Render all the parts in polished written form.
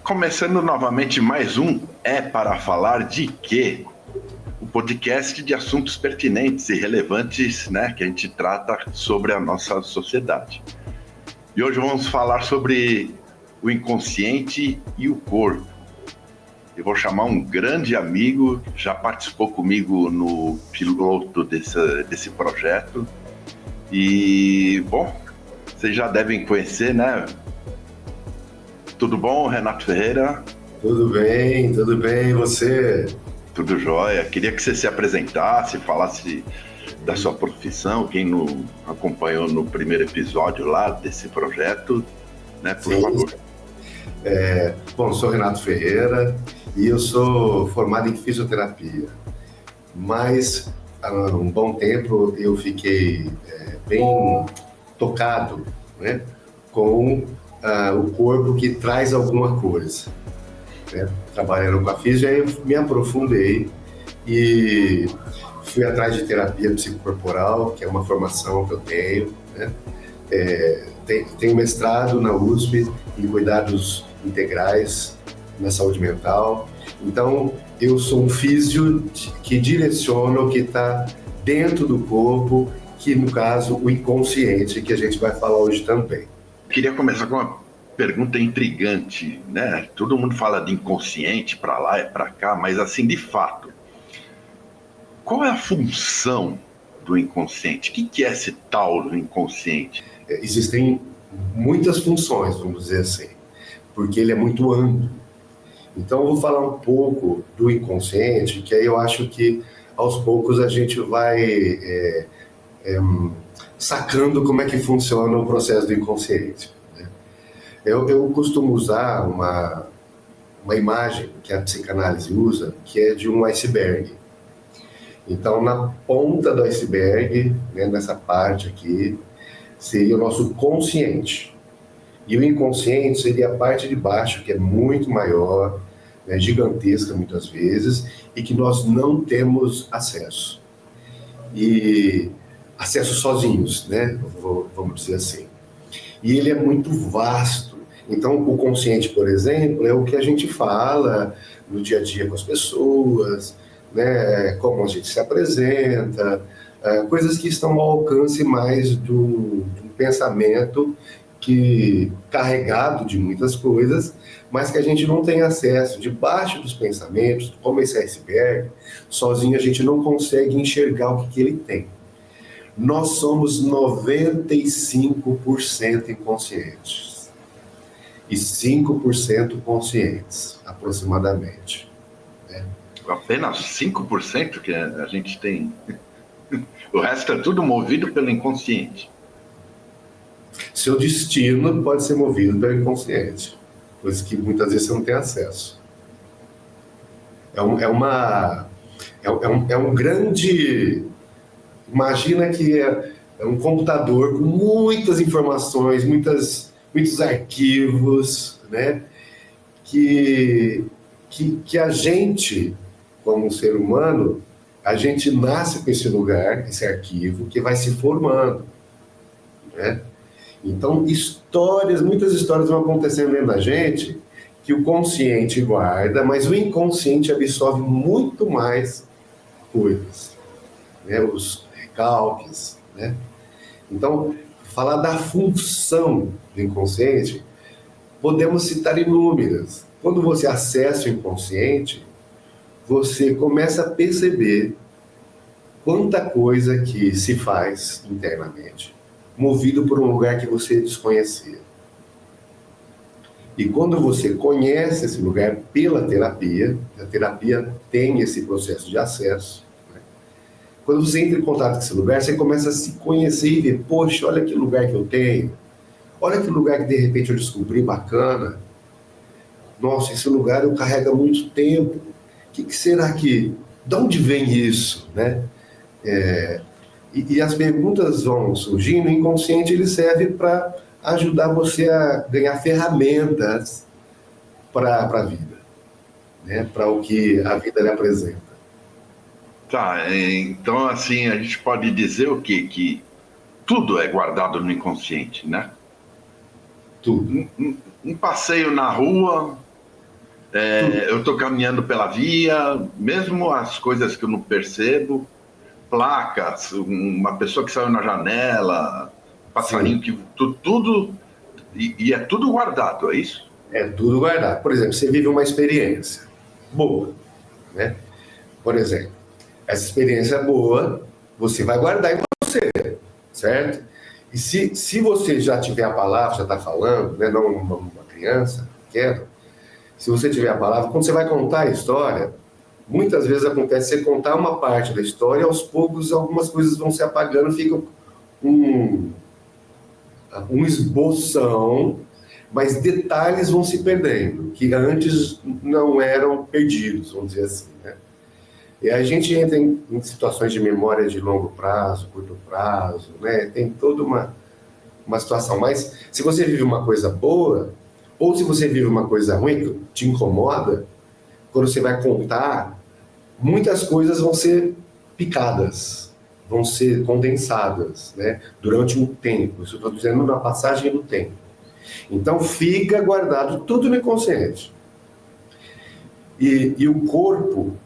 Começando novamente mais um É para Falar de Quê? O podcast de assuntos pertinentes e relevantes, né, que a gente trata sobre a nossa sociedade. E hoje vamos falar sobre o inconsciente e o corpo. Eu vou chamar um grande amigo, já participou comigo no piloto desse projeto. E, bom, vocês já devem conhecer, né? Tudo bom, Renato Ferreira? Tudo bem, e você? Tudo jóia. Queria que você se apresentasse, falasse da sua profissão, quem não acompanhou no primeiro episódio lá desse projeto, né, por favor. Bom, sou Renato Ferreira e eu sou formado em fisioterapia, mas há um bom tempo eu fiquei bem tocado, né, com o corpo que traz alguma coisa. Né? Trabalhando com a física, eu me aprofundei e fui atrás de terapia psicocorporal, que é uma formação que eu tenho, né? Tenho mestrado na USP em cuidados integrais na saúde mental. Então, eu sou um físio que direciona o que está dentro do corpo, que no caso o inconsciente, que a gente vai falar hoje também. Queria começar com uma pergunta intrigante, né? Todo mundo fala de inconsciente para lá e para cá, mas assim, de fato, qual é a função do inconsciente? O que é esse tal do inconsciente? Existem muitas funções, vamos dizer assim, porque ele é muito amplo. Então, eu vou falar um pouco do inconsciente, que aí eu acho que aos poucos a gente vai sacando como é que funciona o processo do inconsciente. Né? Eu costumo usar uma imagem que a psicanálise usa, que é de um iceberg. Então, na ponta do iceberg, né, nessa parte aqui, seria o nosso consciente. E o inconsciente seria a parte de baixo, que é muito maior, né, gigantesca muitas vezes, e que nós não temos acesso. E acesso sozinhos, né, vamos dizer assim. E ele é muito vasto. Então, o consciente, por exemplo, é o que a gente fala no dia a dia com as pessoas, né, como a gente se apresenta, coisas que estão ao alcance mais do pensamento carregado de muitas coisas, mas que a gente não tem acesso. Debaixo dos pensamentos, como esse iceberg, sozinho a gente não consegue enxergar o que ele tem. Nós somos 95% inconscientes e 5% conscientes, aproximadamente. Né? Apenas 5% que a gente tem. O resto é tudo movido pelo inconsciente. Seu destino pode ser movido pelo inconsciente, coisa que muitas vezes você não tem acesso. É um grande... Imagina que é um computador com muitas informações, muitos arquivos, né? Que a gente, como ser humano, a gente nasce com esse lugar, esse arquivo, que vai se formando, né? Então, muitas histórias vão acontecendo dentro da gente que o consciente guarda, mas o inconsciente absorve muito mais coisas, né? Os recalques, né? Então, falar da função do inconsciente, podemos citar inúmeras. Quando você acessa o inconsciente, você começa a perceber quanta coisa que se faz internamente, movido por um lugar que você desconhecia. E quando você conhece esse lugar pela terapia, a terapia tem esse processo de acesso, né? Quando você entra em contato com esse lugar, você começa a se conhecer e ver, poxa, olha que lugar que eu tenho, olha que lugar que de repente eu descobri bacana, nossa, esse lugar eu carrego há muito tempo, o que será que, de onde vem isso, né? E as perguntas vão surgindo, o inconsciente ele serve para ajudar você a ganhar ferramentas para a vida, né? Para o que a vida lhe apresenta. Tá, então assim, a gente pode dizer o quê? Que tudo é guardado no inconsciente, né? Tudo. Um passeio na rua, Eu estou caminhando pela via, mesmo as coisas que eu não percebo, placas, uma pessoa que saiu na janela, passarinho que tudo e é tudo guardado, é isso? É tudo guardado. Por exemplo, você vive uma experiência boa, né? Por exemplo, essa experiência boa, você vai guardar em você, certo? E se você já tiver a palavra, já está falando, né? Não uma criança pequena, se você tiver a palavra, quando você vai contar a história, muitas vezes acontece você contar uma parte da história e aos poucos algumas coisas vão se apagando, fica um esboção, mas detalhes vão se perdendo, que antes não eram perdidos, vamos dizer assim, né? E a gente entra em situações de memória de longo prazo, curto prazo, né? Tem toda uma situação. Mas se você vive uma coisa boa, ou se você vive uma coisa ruim que te incomoda, quando você vai contar, muitas coisas vão ser picadas, vão ser condensadas, né? Durante um tempo. Isso eu estou dizendo na passagem do tempo. Então fica guardado tudo no inconsciente. E o corpo...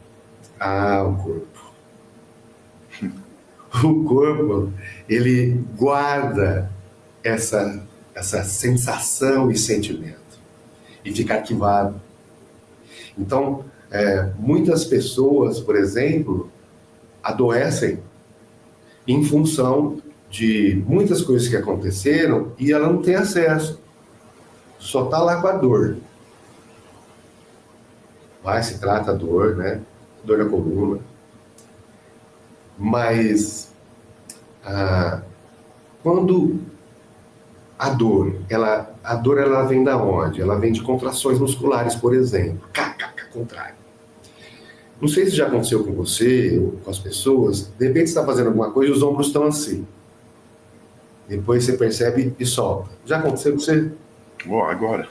o corpo, ele guarda essa sensação e sentimento e fica arquivado. Então, muitas pessoas, por exemplo, adoecem em função de muitas coisas que aconteceram e ela não tem acesso. Só está lá com a dor. Se trata a dor, né? Dor na coluna. Mas quando a dor ela vem da onde? Ela vem de contrações musculares, por exemplo. Contrário. Não sei se já aconteceu com você ou com as pessoas. De repente você está fazendo alguma coisa e os ombros estão assim. Depois você percebe e solta. Já aconteceu com você? Agora.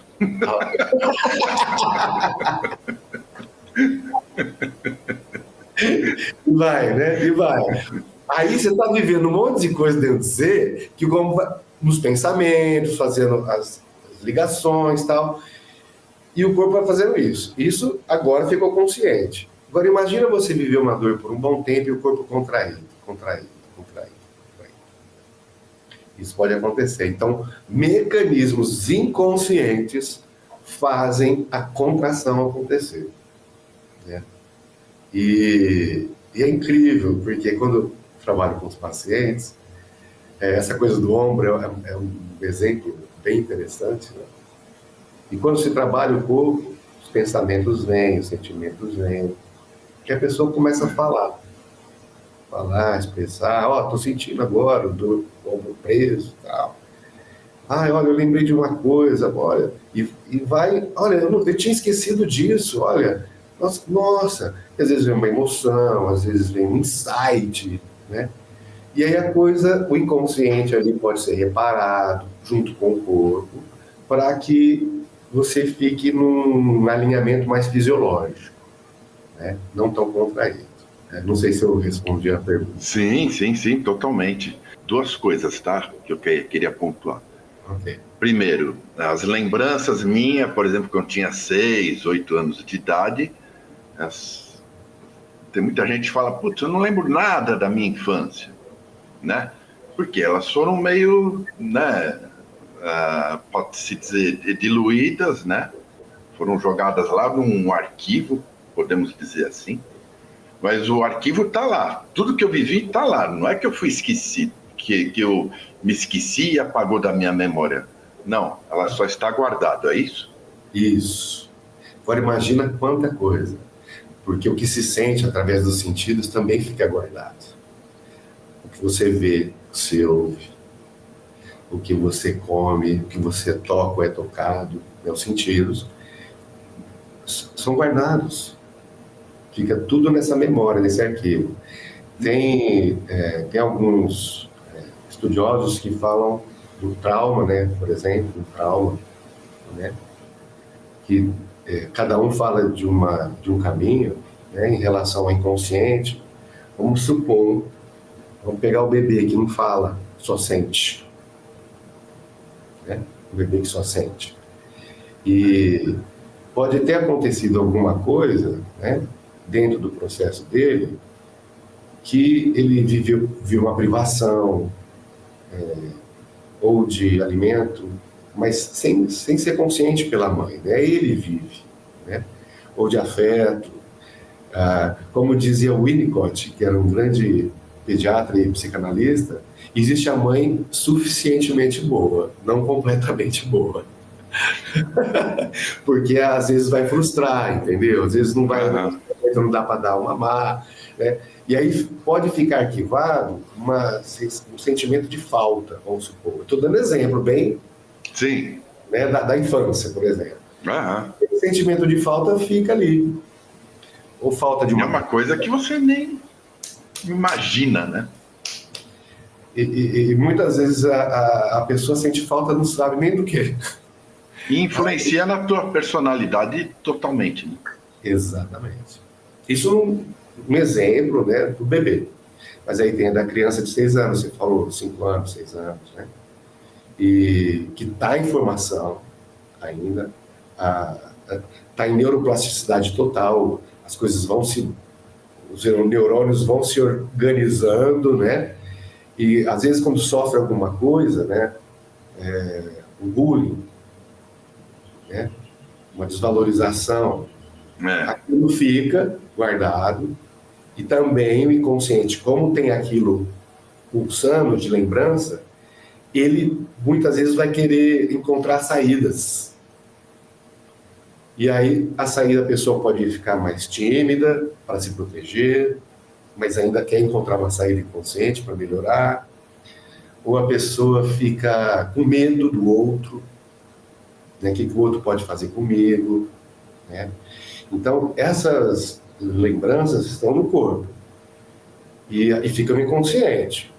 Vai, né? E vai. Aí você está vivendo um monte de coisa dentro de você, que como nos pensamentos, fazendo as ligações e tal, e o corpo vai fazendo isso. Isso agora ficou consciente. Agora imagina você viver uma dor por um bom tempo e o corpo contraído. Isso pode acontecer. Então, mecanismos inconscientes fazem a contração acontecer, né? E é incrível, porque quando eu trabalho com os pacientes, essa coisa do ombro é um exemplo bem interessante, né? E quando se trabalha o corpo, os pensamentos vêm, os sentimentos vêm, que a pessoa começa a falar, expressar, tô sentindo agora o ombro preso e tal. Olha, eu lembrei de uma coisa, olha, e vai, olha, eu tinha esquecido disso, olha, nossa, às vezes vem uma emoção, às vezes vem um insight, né? E aí o inconsciente ali pode ser reparado junto com o corpo, para que você fique num alinhamento mais fisiológico, né? Não tão contraído. Não sei se eu respondi a pergunta. Sim, totalmente. Duas coisas, tá? Que eu queria pontuar. Okay. Primeiro, as lembranças minhas, por exemplo, quando eu tinha 6, 8 anos de idade, tem muita gente que fala, putz, eu não lembro nada da minha infância, né? Porque elas foram meio, né, pode-se dizer, diluídas, né? Foram jogadas lá num arquivo, podemos dizer assim. Mas o arquivo está lá. Tudo que eu vivi está lá. Não é que eu fui esquecido, que eu me esqueci e apagou da minha memória. Não, ela só está guardada, é isso? Isso. Agora imagina quanta coisa. Porque o que se sente através dos sentidos também fica guardado. O que você vê, o que você ouve, o que você come, o que você toca ou é tocado, os sentidos, são guardados. Fica tudo nessa memória, nesse arquivo. Tem alguns estudiosos que falam do trauma, né? Por exemplo, do trauma, né? Que cada um fala de um caminho, né? Em relação ao inconsciente. Vamos pegar o bebê que não fala, só sente, né? O bebê que só sente. E pode ter acontecido alguma coisa, né, dentro do processo dele, que ele viu uma privação, ou de alimento, mas sem ser consciente pela mãe, né? Ele vive, né? Ou de afeto. Como dizia Winnicott, que era um grande pediatra e psicanalista, existe a mãe suficientemente boa, não completamente boa. Porque às vezes vai frustrar, entendeu? Às vezes não vai, não dá para dar uma má, né? E aí pode ficar arquivado um sentimento de falta, vamos supor. Eu estou dando exemplo bem, sim, né, da infância, por exemplo. Uhum. Esse sentimento de falta fica ali. Ou falta de uma... É uma coisa que você nem imagina, né? E muitas vezes a pessoa sente falta, não sabe nem do que. E influencia na tua personalidade totalmente, né? Exatamente. Isso um exemplo, né, do bebê. Mas aí tem a da criança de 6 anos, você falou, 5 anos, 6 anos, né? E que está em formação ainda, está em neuroplasticidade total, as coisas os neurônios vão se organizando, né? E às vezes quando sofre alguma coisa, né, um bullying, né, uma desvalorização, aquilo fica guardado, e também o inconsciente, como tem aquilo pulsando de lembrança, ele muitas vezes vai querer encontrar saídas. E aí a saída, a pessoa pode ficar mais tímida para se proteger, mas ainda quer encontrar uma saída inconsciente para melhorar, ou a pessoa fica com medo do outro, né? O que o outro pode fazer comigo, né? Então, essas lembranças estão no corpo e ficam no inconsciente.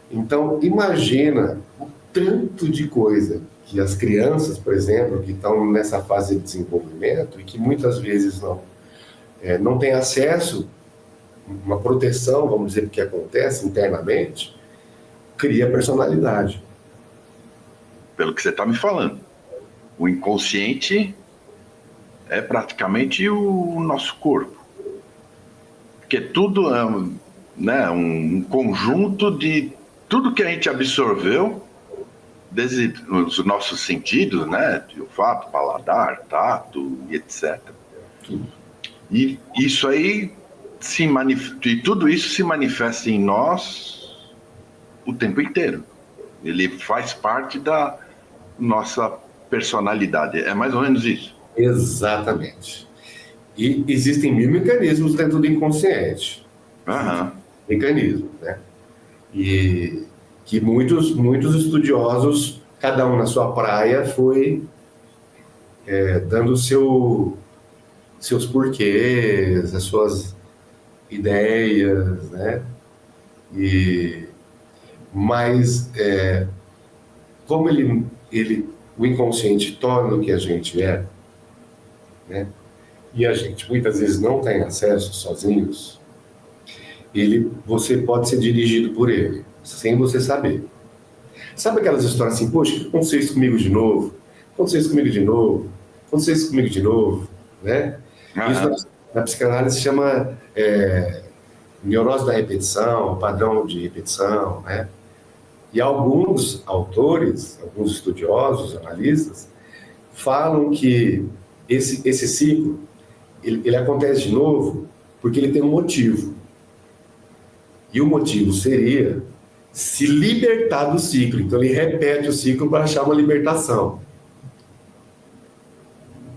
Então, imagina o tanto de coisa que as crianças, por exemplo, que estão nessa fase de desenvolvimento e que muitas vezes não têm acesso, uma proteção, vamos dizer, que acontece internamente, cria personalidade. Pelo que você está me falando. O inconsciente é praticamente o nosso corpo. Porque tudo é um conjunto de tudo que a gente absorveu, desde os nossos sentidos, né? De olfato, paladar, tato, etc. E isso aí e tudo isso se manifesta em nós o tempo inteiro. Ele faz parte da nossa personalidade. É mais ou menos isso. Exatamente. E existem 1000 mecanismos dentro do inconsciente. Uhum. Mecanismos, né? E que muitos estudiosos, cada um na sua praia, foi dando seus porquês, as suas ideias, né? Mas como o inconsciente torna o que a gente é, né? E a gente muitas vezes não tem acesso sozinhos, você pode ser dirigido por ele, sem você saber. Sabe aquelas histórias assim, poxa, aconteceu isso comigo de novo, aconteceu isso comigo de novo, aconteceu isso comigo de novo, né? Uhum. Isso na psicanálise se chama neurose da repetição, padrão de repetição, né? E alguns autores, alguns estudiosos, analistas, falam que esse ciclo, ele acontece de novo porque ele tem um motivo. E o motivo seria se libertar do ciclo. Então ele repete o ciclo para achar uma libertação.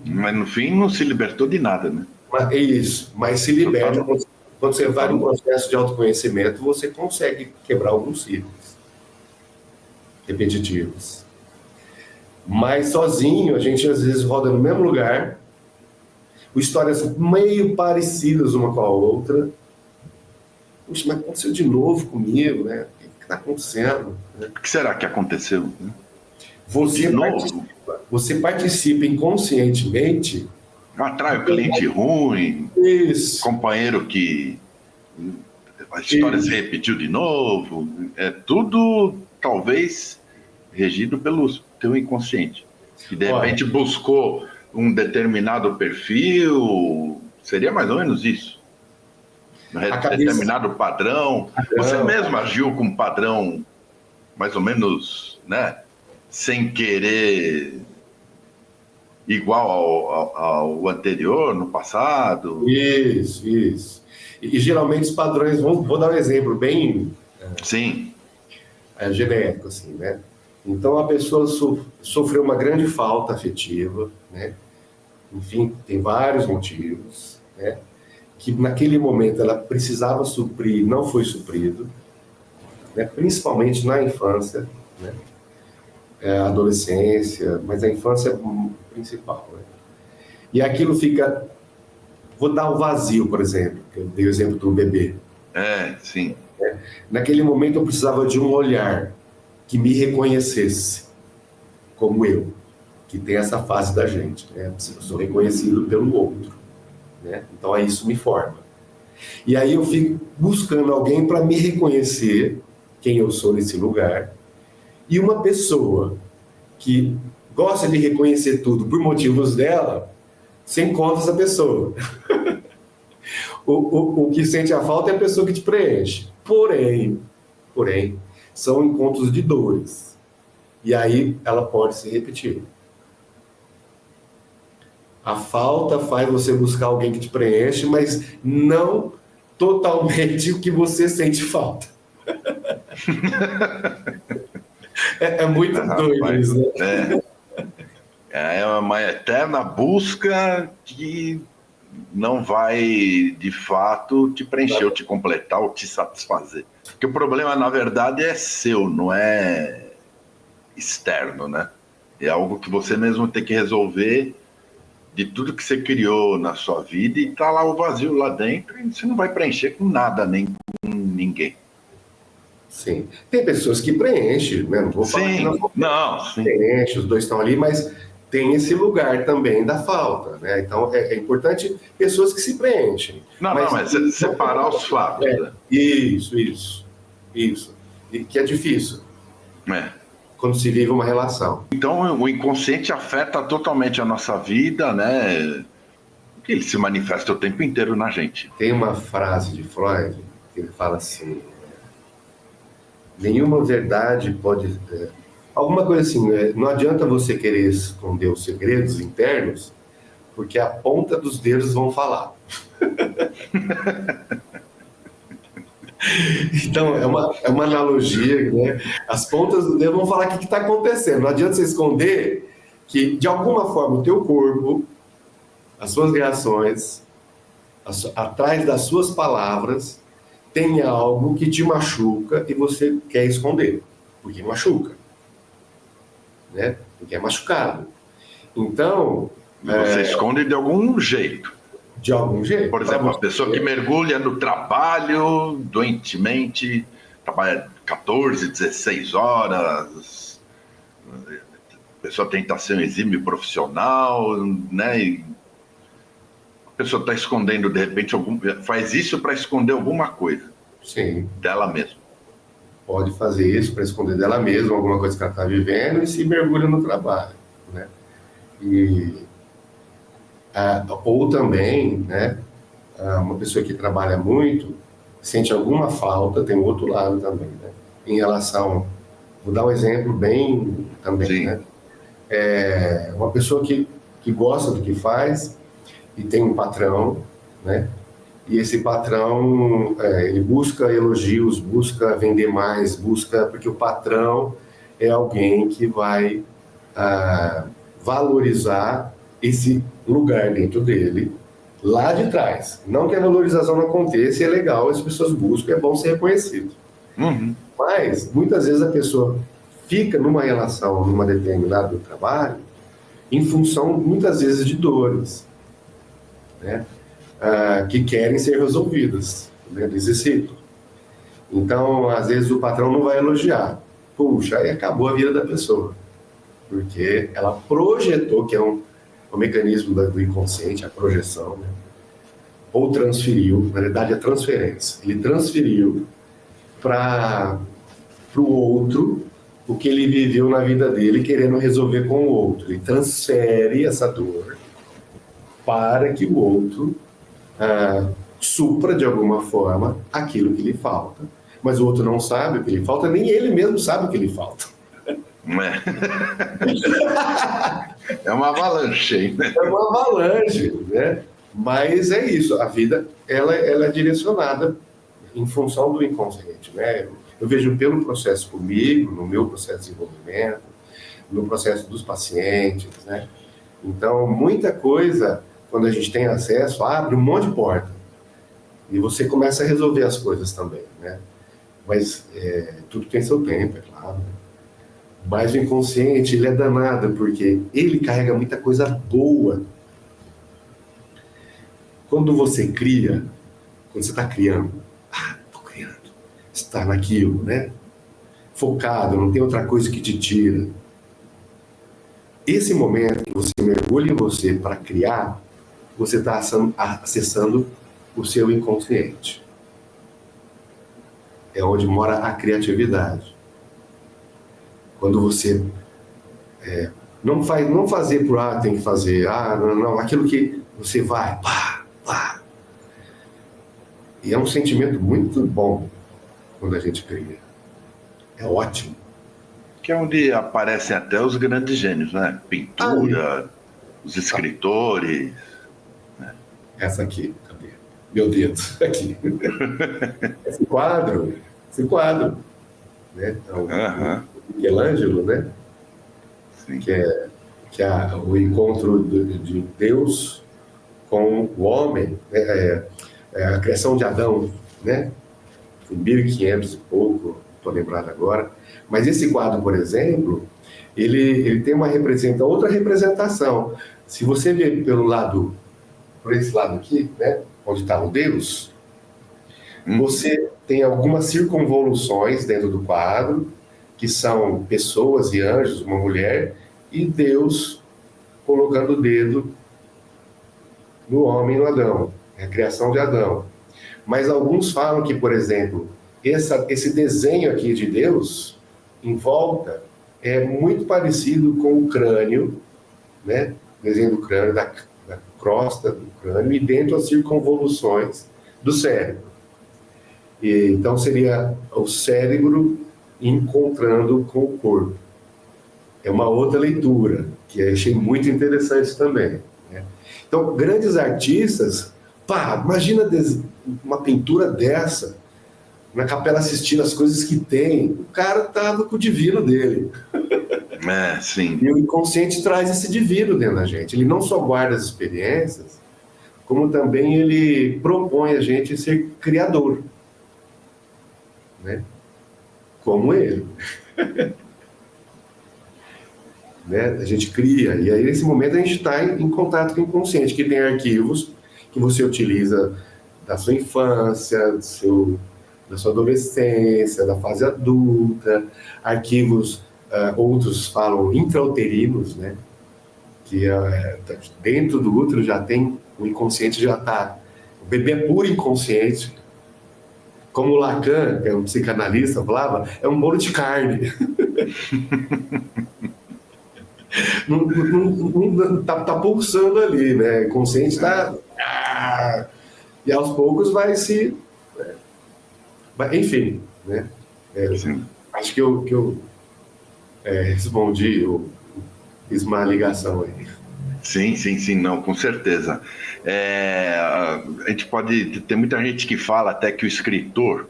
Mas no fim não se libertou de nada, né? É isso, mas se liberta. Quando você vai no processo de autoconhecimento, você consegue quebrar alguns ciclos repetitivos. Mas sozinho, a gente às vezes roda no mesmo lugar, com histórias meio parecidas uma com a outra. Puxa, mas aconteceu de novo comigo, né? O que está acontecendo? Né? O que será que aconteceu? Você participa inconscientemente. Atrai o cliente ruim, isso. Companheiro que a história se repetiu de novo. É tudo, talvez, regido pelo teu inconsciente. Que de repente buscou um determinado perfil, seria mais ou menos isso. Determinado padrão. Você mesmo agiu com um padrão mais ou menos, né, sem querer, igual ao anterior, no passado? Isso. E geralmente os padrões, vou dar um exemplo bem Sim. Genérico, assim, né? Então a pessoa sofreu uma grande falta afetiva, né? Enfim, tem vários motivos, né? Que naquele momento ela precisava suprir, não foi suprido, né? Principalmente na infância, né? Adolescência, mas a infância é o principal, né? E aquilo fica... Vou dar o vazio, por exemplo, que eu dei o exemplo do bebê. Sim. Naquele momento eu precisava de um olhar que me reconhecesse como eu, que tem essa fase da gente, né? Eu sou reconhecido pelo outro, né? Então isso me forma. E aí eu fico buscando alguém para me reconhecer quem eu sou nesse lugar, e uma pessoa que gosta de reconhecer tudo por motivos dela, você encontra essa pessoa. O que sente a falta é a pessoa que te preenche. Porém, são encontros de dores. E aí ela pode se repetir. A falta faz você buscar alguém que te preenche, mas não totalmente o que você sente falta. É muito doido isso, né? É uma eterna busca que não vai, de fato, te preencher, ou te completar, ou te satisfazer. Porque o problema, na verdade, é seu, não é externo, né? É algo que você mesmo tem que resolver de tudo que você criou na sua vida, e tá lá o vazio lá dentro, e você não vai preencher com nada, nem com ninguém. Sim. Tem pessoas que preenchem, né? Não vou falar que não preenche, os dois estão ali, mas tem esse lugar também da falta, né? Então é importante pessoas que se preenchem. Mas separar os fatos. Né? Isso. E que é difícil. Quando se vive uma relação. Então o inconsciente afeta totalmente a nossa vida, né? Porque ele se manifesta o tempo inteiro na gente. Tem uma frase de Freud que ele fala assim: nenhuma verdade pode... alguma coisa assim, não adianta você querer esconder os segredos internos, porque a ponta dos dedos vão falar. Então, é uma analogia, né? As pontas do dedo vão falar o que está acontecendo. Não adianta você esconder que, de alguma forma, o teu corpo, as suas reações, atrás das suas palavras, tem algo que te machuca e você quer esconder, porque machuca, né? Porque é machucado. Então... Você esconde de algum jeito. De algum jeito. Por exemplo, uma pessoa que mergulha no trabalho doentemente, trabalha 14, 16 horas, a pessoa tenta ser um exímio profissional, né? E a pessoa está escondendo, de repente, faz isso para esconder alguma coisa. Sim. Dela mesma. Pode fazer isso para esconder dela mesma, alguma coisa que ela está vivendo, e se mergulha no trabalho, né? Ou também, né, uma pessoa que trabalha muito, sente alguma falta, tem o outro lado também, né? Em relação... Vou dar um exemplo bem também, Sim. Né? Uma pessoa que gosta do que faz e tem um patrão, né? E esse patrão, ele busca elogios, busca vender mais, porque o patrão é alguém que vai valorizar esse lugar dentro dele, lá de trás. Não que a valorização não aconteça, é legal, as pessoas buscam, é bom ser reconhecido. Uhum. Mas, muitas vezes a pessoa fica numa relação, numa determinado trabalho, em função, muitas vezes, de dores, né? Que querem ser resolvidas, né, desse ciclo. Então, às vezes, o patrão não vai elogiar. Puxa, aí acabou a vida da pessoa. Porque ela projetou, que é um mecanismo do inconsciente, a projeção, né? Ou transferiu, na verdade, a transferência. Ele transferiu para o outro o que ele viveu na vida dele, querendo resolver com o outro. Ele transfere essa dor para que o outro supra de alguma forma aquilo que lhe falta. Mas o outro não sabe o que lhe falta, nem ele mesmo sabe o que lhe falta. É uma avalanche, hein? É uma avalanche, né? Mas é isso, a vida ela é direcionada em função do inconsciente, né? Eu vejo pelo processo comigo, no meu processo de desenvolvimento, no processo dos pacientes, né? Então, muita coisa, quando a gente tem acesso, abre um monte de porta. E você começa a resolver as coisas também, né? Mas tudo tem seu tempo, é claro. Mas o inconsciente, ele é danado, porque ele carrega muita coisa boa. Quando você cria, quando você está criando, estou criando, está naquilo, né? Focado, não tem outra coisa que te tira. Esse momento que você mergulha em você para criar, você está acessando o seu inconsciente. É onde mora a criatividade. Quando você não fazer por tem que fazer, não, aquilo que você vai, pá. E é um sentimento muito bom quando a gente cria. É ótimo. Que é onde aparecem até os grandes gênios, né? Pintura, os escritores. Né? Essa aqui, cadê? Meu dedo, aqui. Esse quadro, né? O Michelangelo, né? Sim. Que é o encontro de Deus com o homem, né? A criação de Adão, né? Em 1500 e pouco, estou lembrado agora. Mas esse quadro, por exemplo, ele tem outra representação. Se você ver por esse lado aqui, né? Onde está o Deus, você tem algumas circunvoluções dentro do quadro, que são pessoas e anjos, uma mulher, e Deus colocando o dedo no homem e no Adão, a criação de Adão. Mas alguns falam que, por exemplo, esse desenho aqui de Deus, em volta, é muito parecido com o crânio, né? O desenho do crânio, da crosta do crânio, e dentro as circunvoluções do cérebro. Então seria o cérebro encontrando com o corpo. É uma outra leitura, que eu achei muito interessante também, né? Então, grandes artistas, imagina uma pintura dessa, na Capela Sistina, as coisas que tem, o cara estava com o divino dele. Sim. E o inconsciente traz esse divino dentro da gente. Ele não só guarda as experiências, como também ele propõe a gente ser criador, né? Como ele. Né? A gente cria, e aí nesse momento a gente está em contato com o inconsciente, que tem arquivos que você utiliza da sua infância, da sua adolescência, da fase adulta, arquivos, outros falam intrauterinos, né? Que dentro do útero já tem, o inconsciente já está, o bebê é puro inconsciente. Como o Lacan, que é um psicanalista, falava, é um bolo de carne. não tá pulsando ali, né? O consciente está... e aos poucos vai se... enfim, né? Acho que eu respondi, eu fiz uma ligação aí. Sim, não, com certeza. A gente pode... Tem muita gente que fala até que o escritor,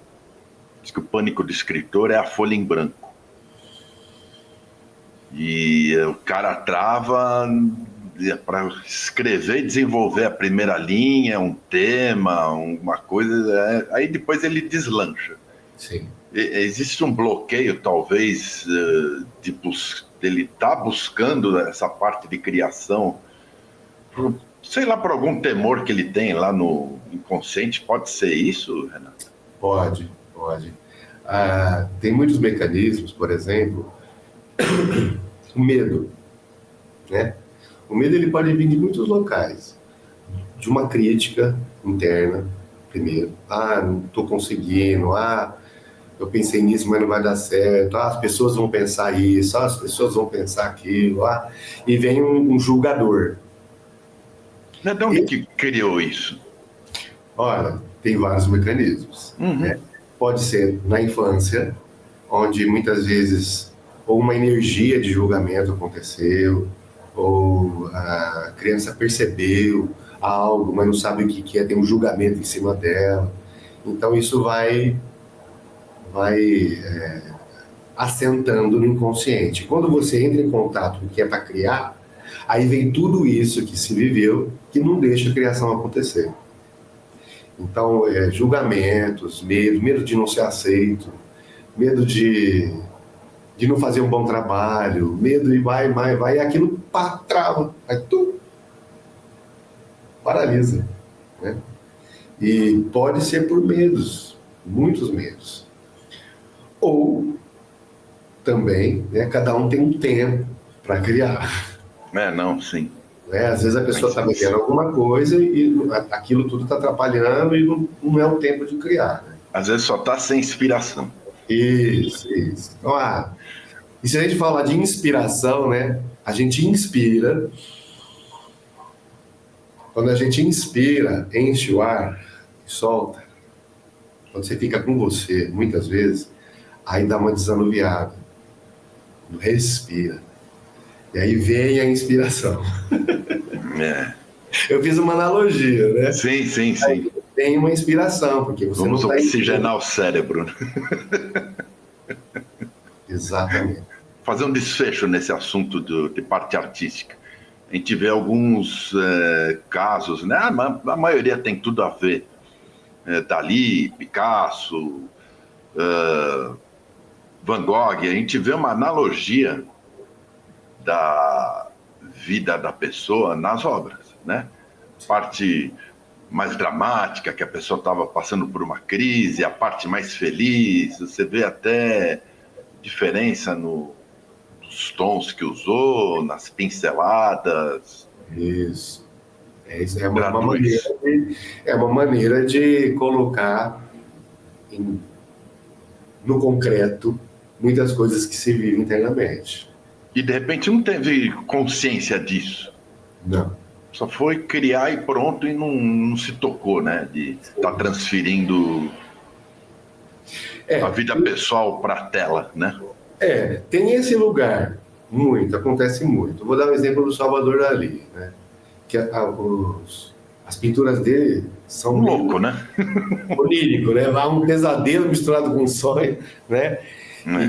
diz que o pânico do escritor é a folha em branco. E o cara trava para escrever e desenvolver a primeira linha, um tema, uma coisa, aí depois ele deslancha. Sim. Existe um bloqueio, talvez, dele estar buscando essa parte de criação, sei lá, por algum temor que ele tem lá no inconsciente. Pode ser isso, Renato? Pode. Tem muitos mecanismos, por exemplo, o medo, né? O medo ele pode vir de muitos locais. De uma crítica interna, primeiro. Não estou conseguindo. Eu pensei nisso, mas não vai dar certo. As pessoas vão pensar isso. As pessoas vão pensar aquilo. E vem um julgador. Né, de onde que criou isso? Olha, tem vários mecanismos. Né? Pode ser na infância, onde muitas vezes ou uma energia de julgamento aconteceu, ou a criança percebeu algo, mas não sabe o que é, tem um julgamento em cima dela. Então isso vai assentando no inconsciente. Quando você entra em contato com o que é para criar, aí vem tudo isso que se viveu, que não deixa a criação acontecer. Então, julgamentos, medo de não ser aceito, medo de não fazer um bom trabalho, medo e vai, e aquilo trava, vai tudo, paralisa, né? E pode ser por medos, muitos medos. Ou também, né, cada um tem um tempo para criar. Não, sim. Às vezes a pessoa está vivendo alguma coisa e aquilo tudo está atrapalhando e não é o tempo de criar. Né? Às vezes só está sem inspiração. Isso. Então, e se a gente falar de inspiração, né? A gente inspira. Quando a gente inspira, enche o ar e solta. Quando você fica com você, muitas vezes, aí dá uma desanuviada. Respira. E aí vem a inspiração. Eu fiz uma analogia, né? Sim. Aí tem uma inspiração, porque você Vamos não está oxigenar o cérebro. Exatamente. Fazer um desfecho nesse assunto de parte artística. A gente vê alguns casos, né? A maioria tem tudo a ver. Dalí, Picasso, Van Gogh. A gente vê uma analogia da vida da pessoa nas obras, né? Parte mais dramática, que a pessoa estava passando por uma crise, a parte mais feliz, você vê até diferença nos tons que usou, nas pinceladas. Isso é uma maneira de colocar no concreto muitas coisas que se vivem internamente. E de repente não teve consciência disso. Não. Só foi criar e pronto, e não se tocou, né? De estar transferindo a vida pessoal para a tela, né? Tem esse lugar, acontece muito. Vou dar um exemplo do Salvador Dalí, né? Que as pinturas dele são louco, né? Onírico, né? Há um pesadelo misturado com um sonho, né?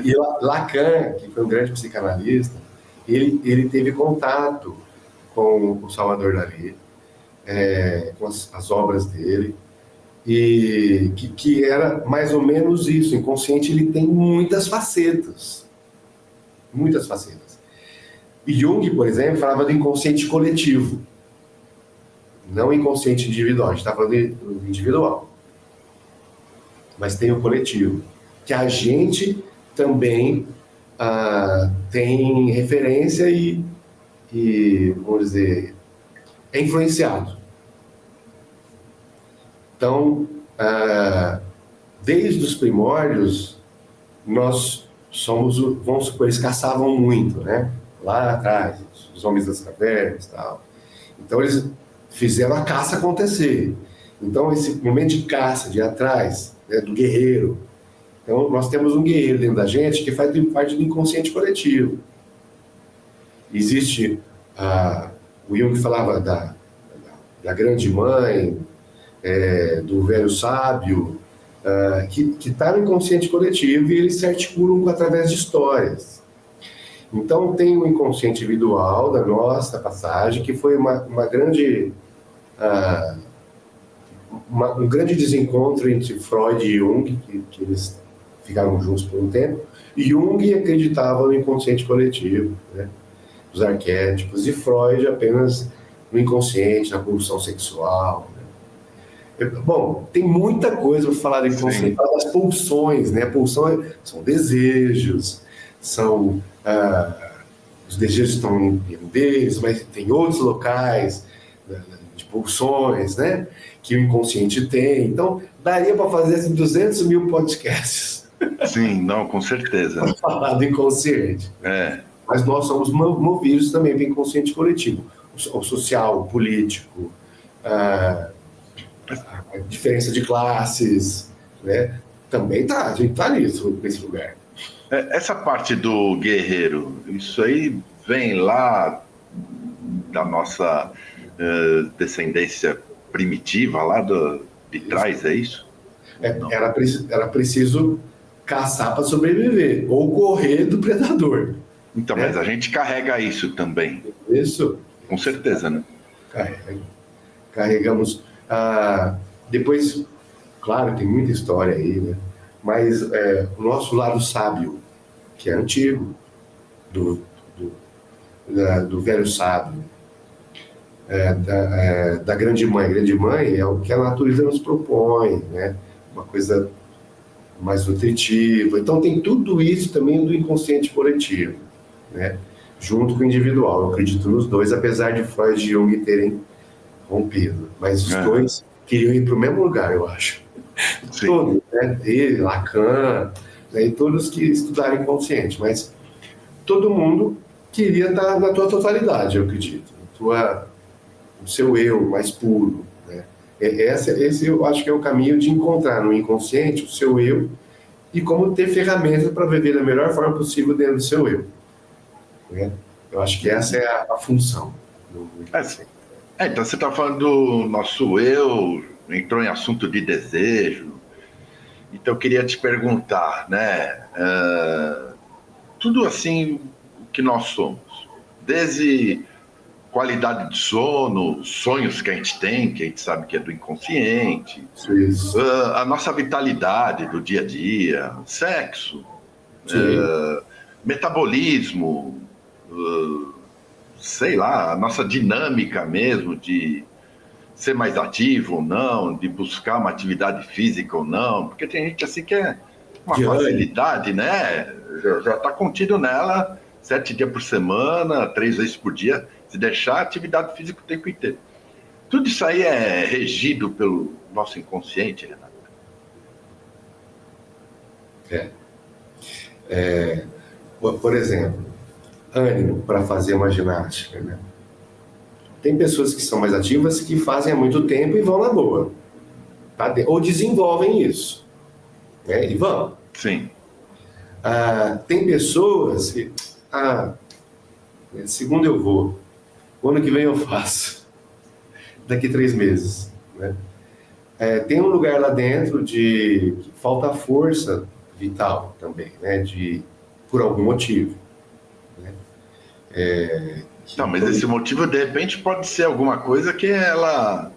E Lacan, que foi um grande psicanalista, ele teve contato com o Salvador Dalí, com as obras dele, e que era mais ou menos isso. O inconsciente ele tem muitas facetas. E Jung, por exemplo, falava do inconsciente coletivo, não inconsciente individual. A gente está falando do individual, mas tem o coletivo, que a gente também tem referência e, vamos dizer, é influenciado. Então, desde os primórdios, nós somos, vamos supor, eles caçavam muito, né? Lá atrás, os homens das cavernas e tal. Então, eles fizeram a caça acontecer. Então, esse momento de caça, de ir atrás, né, do guerreiro. Então, nós temos um guerreiro dentro da gente que faz parte do inconsciente coletivo. Existe, o Jung falava da grande mãe, do velho sábio, que está no inconsciente coletivo e eles se articulam através de histórias. Então, tem o inconsciente individual da nossa passagem, que foi uma grande... um grande desencontro entre Freud e Jung, que eles ficaram juntos por um tempo. E Jung acreditava no inconsciente coletivo, né? Os arquétipos, e Freud apenas no inconsciente, na pulsão sexual. Né? Bom, tem muita coisa para falar do inconsciente, falar das pulsões, né? Pulsão são desejos, são os desejos estão em um deles, mas tem outros locais de pulsões, né? Que o inconsciente tem. Então, daria para fazer assim, 200 mil podcasts. Sim, não, com certeza. Para falar do inconsciente. Mas nós somos movidos também pelo inconsciente coletivo. O social, o político, a diferença de classes, né? Também tá, a gente está nesse lugar. Essa parte do guerreiro, isso aí vem lá da nossa descendência primitiva, lá de trás, é isso? Era preciso caçar para sobreviver, ou correr do predador. Então, né? Mas a gente carrega isso também. Isso. Com certeza, né? Carregamos. Depois, claro, tem muita história aí, né? Mas o nosso lado sábio, que é antigo, do velho sábio, da grande mãe. Grande mãe é o que a natureza nos propõe, né? Uma coisa mais nutritiva. Então tem tudo isso também do inconsciente coletivo, né? Junto com o individual. Eu acredito nos dois, apesar de Freud e Jung terem rompido. Mas os dois queriam ir para o mesmo lugar, eu acho. Sim. Todos, né? E Lacan, né? E todos que estudaram inconsciente. Mas todo mundo queria estar na tua totalidade, eu acredito. O seu eu mais puro, né? Esse eu acho que é o caminho de encontrar no inconsciente o seu eu e como ter ferramentas para viver da melhor forma possível dentro do seu eu, né? Eu acho que essa é a função do inconsciente. Então você está falando do nosso eu, entrou em assunto de desejo. Então eu queria te perguntar, né? Tudo assim que nós somos, desde qualidade de sono, sonhos que a gente sabe que é do inconsciente, a nossa vitalidade do dia a dia, sexo, metabolismo, sei lá, a nossa dinâmica mesmo de ser mais ativo ou não, de buscar uma atividade física ou não, porque tem gente assim que é uma facilidade, né? Já está contido nela 7 dias por semana, 3 vezes por dia, se deixar atividade física o tempo inteiro. Tudo isso aí é regido pelo nosso inconsciente, Renato? Por exemplo, ânimo para fazer uma ginástica, né? Tem pessoas que são mais ativas que fazem há muito tempo e vão na boa, tá? Ou desenvolvem isso, né? E vão. Sim. Tem pessoas que segundo eu vou, o ano que vem eu faço, daqui 3 meses, né? Tem um lugar lá dentro que falta força vital também, né? Por algum motivo, né? Não, mas esse motivo, de repente, pode ser alguma coisa que ela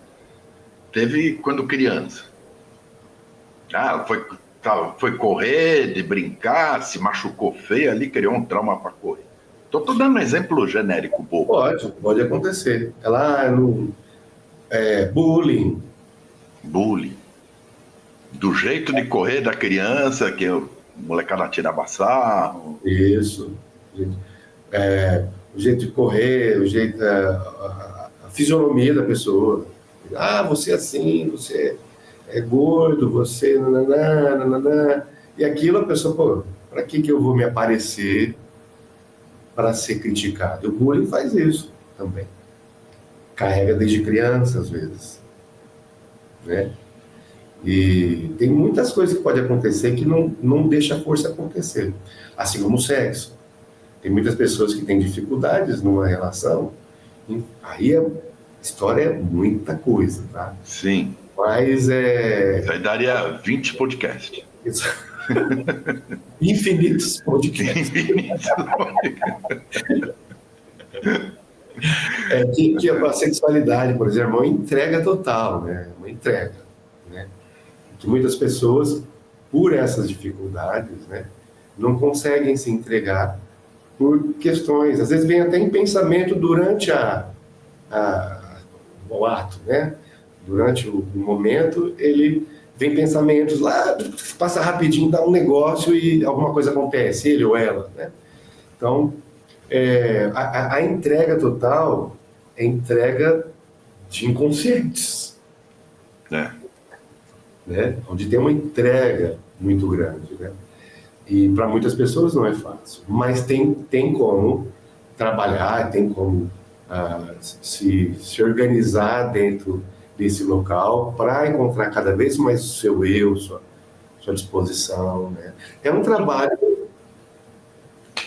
teve quando criança. Foi correr, de brincar, se machucou feio ali, criou um trauma para correr. Tô dando um exemplo genérico, bobo. Pode acontecer. Bullying. Bullying. Do jeito de correr da criança, que o molecada tirava sarro. Isso. O jeito de correr, a fisionomia da pessoa. Você é assim, você é gordo, você... Nananá. E aquilo a pessoa, para que eu vou me aparecer para ser criticado? O bullying faz isso também. Carrega desde criança, às vezes, né? E tem muitas coisas que podem acontecer que não deixa a força acontecer. Assim como o sexo. Tem muitas pessoas que têm dificuldades numa relação. Aí a história é muita coisa, tá? Sim. Mas Isso aí daria 20 podcasts. Infinitos podcasts. Que a sexualidade, por exemplo, é uma entrega total, né? Uma entrega, né? Que muitas pessoas, por essas dificuldades, né, não conseguem se entregar por questões, às vezes vem até em pensamento durante o ato, né? Durante o momento, ele vem pensamentos lá, passa rapidinho, dá um negócio e alguma coisa acontece, ele ou ela, né? Então, a entrega total é entrega de inconscientes, né? Onde tem uma entrega muito grande, né? E para muitas pessoas não é fácil, mas tem como trabalhar, tem como se organizar dentro desse local para encontrar cada vez mais o seu eu, sua disposição, né? É um trabalho.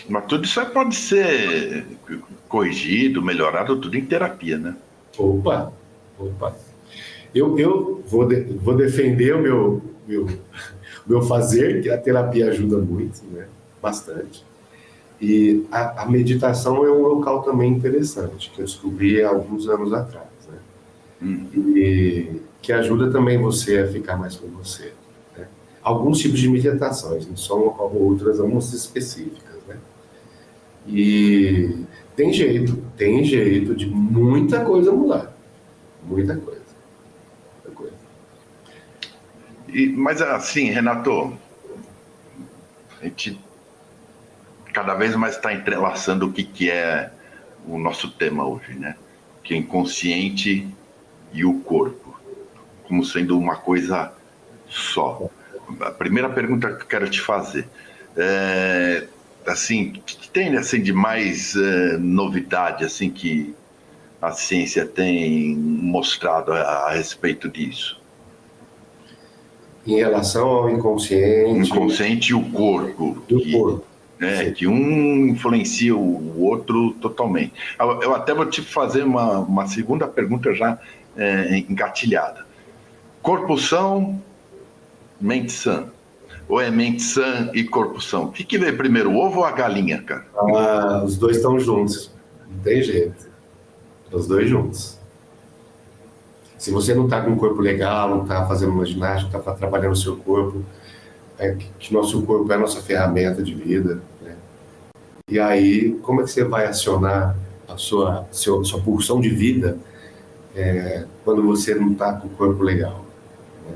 Mas tudo isso aí pode ser corrigido, melhorado, tudo em terapia, né? Opa. Eu vou defender o meu fazer, que a terapia ajuda muito, né? Bastante. E a meditação é um local também interessante, que eu descobri há alguns anos atrás, né? E que ajuda também você a ficar mais com você, né? Alguns tipos de meditações, não são outras, algumas específicas, né? E tem jeito de muita coisa mudar. Muita coisa. Mas assim, Renato, a gente cada vez mais está entrelaçando o que é o nosso tema hoje, né? Que é inconsciente e o corpo, como sendo uma coisa só. A primeira pergunta que eu quero te fazer é, assim, o que tem assim, de mais novidade assim, que a ciência tem mostrado a respeito disso? Em relação ao inconsciente... Inconsciente e o corpo. Corpo. Que um influencia o outro totalmente. Eu até vou te fazer uma segunda pergunta já engatilhada. Corpo são, mente sã. Ou é mente sã e corpo são? O que veio primeiro, o ovo ou a galinha, cara? Os dois estão juntos. Não tem jeito. Os dois juntos. Se você não está com um corpo legal, não está fazendo uma ginástica, não está trabalhando o seu corpo, que nosso corpo é a nossa ferramenta de vida, né? E aí, como é que você vai acionar a sua pulsão de vida quando você não está com o corpo legal, né?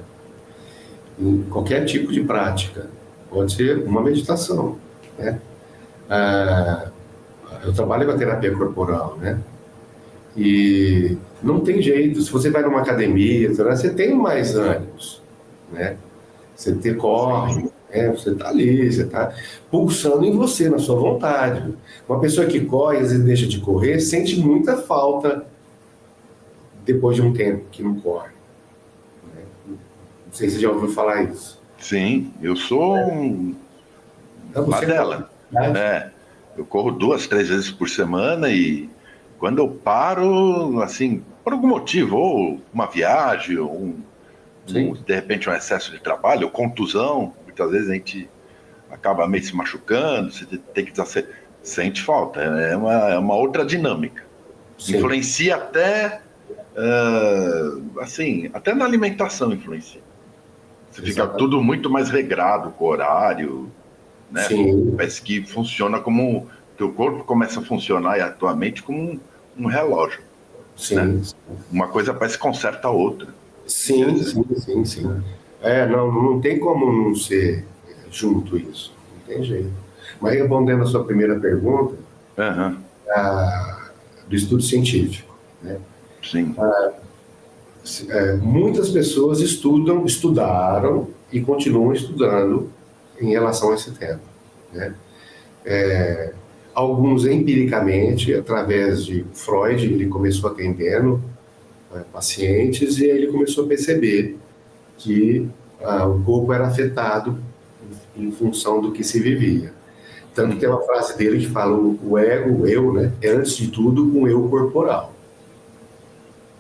Em qualquer tipo de prática, pode ser uma meditação, né? Eu trabalho com a terapia corporal, né? E não tem jeito, se você vai numa academia, você tem mais ânimos, né? Você corre, né? Você está ali, você está pulsando em você, na sua vontade. Uma pessoa que corre, às vezes deixa de correr, sente muita falta depois de um tempo que não corre, né? Não sei se você já ouviu falar isso. Sim, eu sou uma dela. Eu corro 2, 3 vezes por semana e quando eu paro, assim, por algum motivo, ou uma viagem, ou de repente um excesso de trabalho, ou contusão, muitas vezes a gente acaba meio se machucando, você tem que sente falta, é uma outra dinâmica. Sim. Influencia até, assim, até na alimentação influencia. Você fica tudo muito mais regrado com o horário, né? Sim. Parece que funciona como... Teu corpo começa a funcionar atualmente como um relógio. Sim. Né? Uma coisa parece que conserta a outra. Sim. Não tem como não ser junto isso. Não tem jeito. Mas respondendo a sua primeira pergunta, do estudo científico, né? Sim. Muitas pessoas estudaram e continuam estudando em relação a esse tema, né? Alguns empiricamente, através de Freud, ele começou atendendo pacientes e ele começou a perceber que o corpo era afetado em função do que se vivia. Tanto que tem uma frase dele que fala: o ego, o eu, né, é antes de tudo um eu corporal.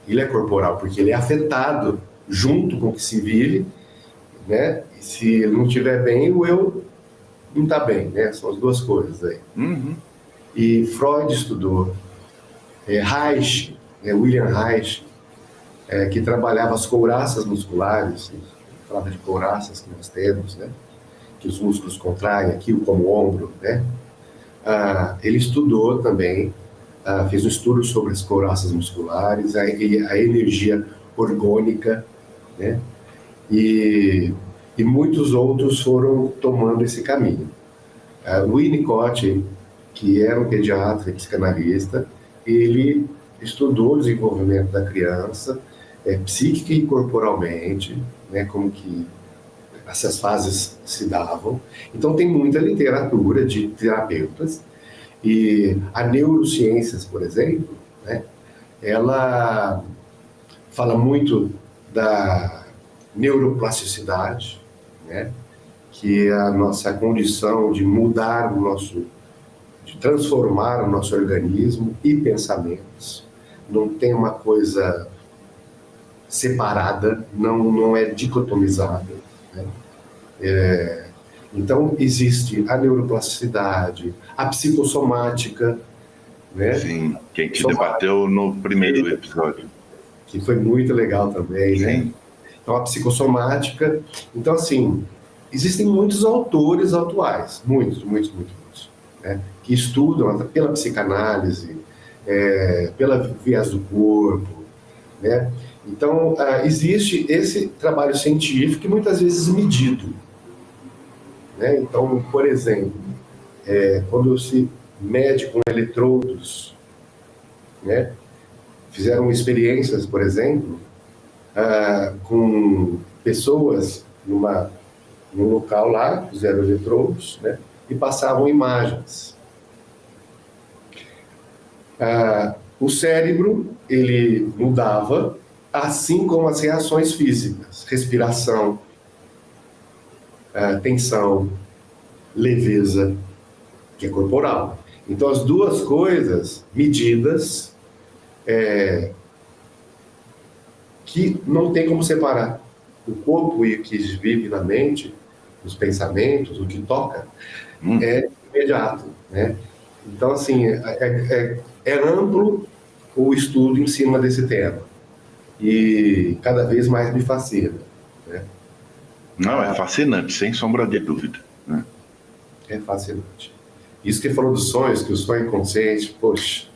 Ele é corporal porque ele é afetado junto com o que se vive, né? E se ele não estiver bem, o eu não está bem, né? São as duas coisas aí. Uhum. E Freud estudou, Reich, William Reich, que trabalhava as couraças musculares, falava de couraças que nós temos, né? Que os músculos contraem aqui, como o ombro, né? Ele estudou também, fez um estudo sobre as couraças musculares, a energia orgânica, né? E muitos outros foram tomando esse caminho. O Winnicott, que era um pediatra e psicanalista, ele estudou o desenvolvimento da criança, psíquica e corporalmente, né, como que essas fases se davam. Então tem muita literatura de terapeutas, e a neurociências, por exemplo, né, ela fala muito da neuroplasticidade, né? Que é a nossa condição de mudar de transformar o nosso organismo e pensamentos. Não tem uma coisa separada, não é dicotomizada, né? Então, existe a neuroplasticidade, a psicossomática, né? Sim, que a gente debateu no primeiro episódio. Que foi muito legal também, né? Sim. Então, a psicossomática. Então, assim, existem muitos autores atuais, muitos, né? Que estudam pela psicanálise, pela viés do corpo, né? Então, existe esse trabalho científico e muitas vezes medido, né? Então, por exemplo, quando se mede com eletrodos, né? Fizeram experiências, por exemplo, com pessoas num local lá, fizeram eletrodos, né? E passavam imagens. O cérebro, ele mudava, assim como as reações físicas, respiração, tensão, leveza, que é corporal. Então, as duas coisas medidas, que não tem como separar. O corpo e o que vive na mente, os pensamentos, o que toca, é imediato, né? Então, assim, é amplo o estudo em cima desse tema. E cada vez mais me fascina, né? Não, é fascinante, sem sombra de dúvida, né? É fascinante. Isso que falou dos sonhos, que o sonho inconsciente, poxa,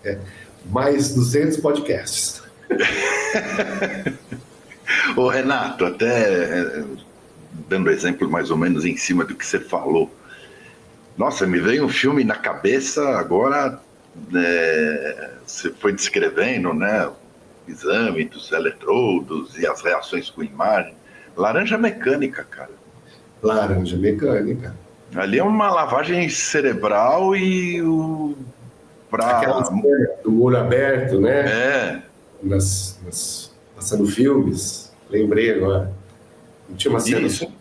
mais 200 podcasts. Ô Renato, até dando exemplo mais ou menos em cima do que você falou, nossa, me veio um filme na cabeça agora, você foi descrevendo, né, o exame dos eletrodos e as reações com imagem. Laranja Mecânica, cara. Laranja Mecânica. Ali é uma lavagem cerebral e Aquela cena do olho aberto, né? Passando filmes, lembrei agora. Não tinha uma cena assim?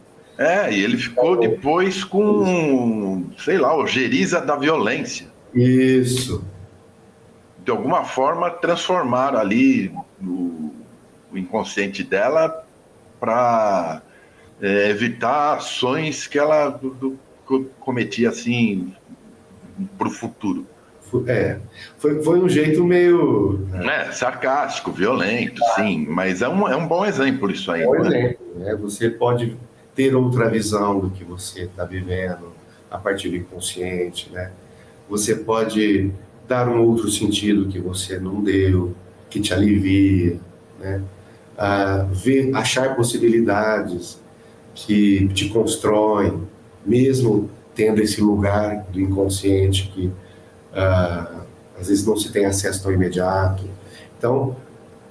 E ele ficou depois com, sei lá, ojeriza da violência. Isso. De alguma forma, transformaram ali o inconsciente dela para evitar ações que ela cometia assim para o futuro. Foi um jeito meio... sarcástico, violento, sim, mas é um bom exemplo isso aí. É um exemplo, né? Você pode ter outra visão do que você está vivendo a partir do inconsciente, né? Você pode dar um outro sentido que você não deu, que te alivia, né? Achar possibilidades que te constroem, mesmo tendo esse lugar do inconsciente que às vezes não se tem acesso tão imediato. Então,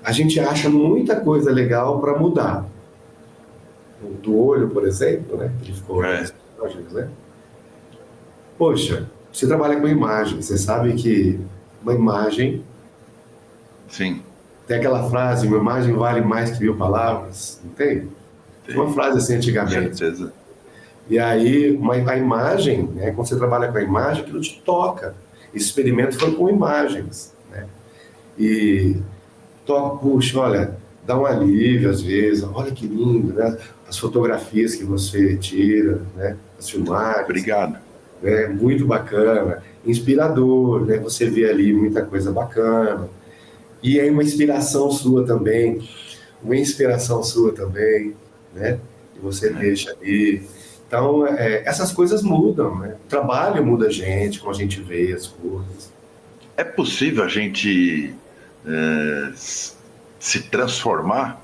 a gente acha muita coisa legal para mudar. Do olho, por exemplo, né? Ele ficou imagens, né? Poxa, você trabalha com imagem, você sabe que uma imagem... Sim. Tem aquela frase, uma imagem vale mais que 1000 palavras, não tem? Tem uma frase assim antigamente. Certeza. E aí, a imagem, né, quando você trabalha com a imagem, aquilo te toca. Esse experimento foi com imagens, né? E toca, puxa, olha, dá um alívio às vezes, olha que lindo, né? As fotografias que você tira, né? As filmagens. Obrigado. Muito bacana, inspirador, né? Você vê ali muita coisa bacana. E aí uma inspiração sua também, né? Que você deixa ali. Então, essas coisas mudam, né? O trabalho muda a gente, como a gente vê as coisas. É possível a gente se transformar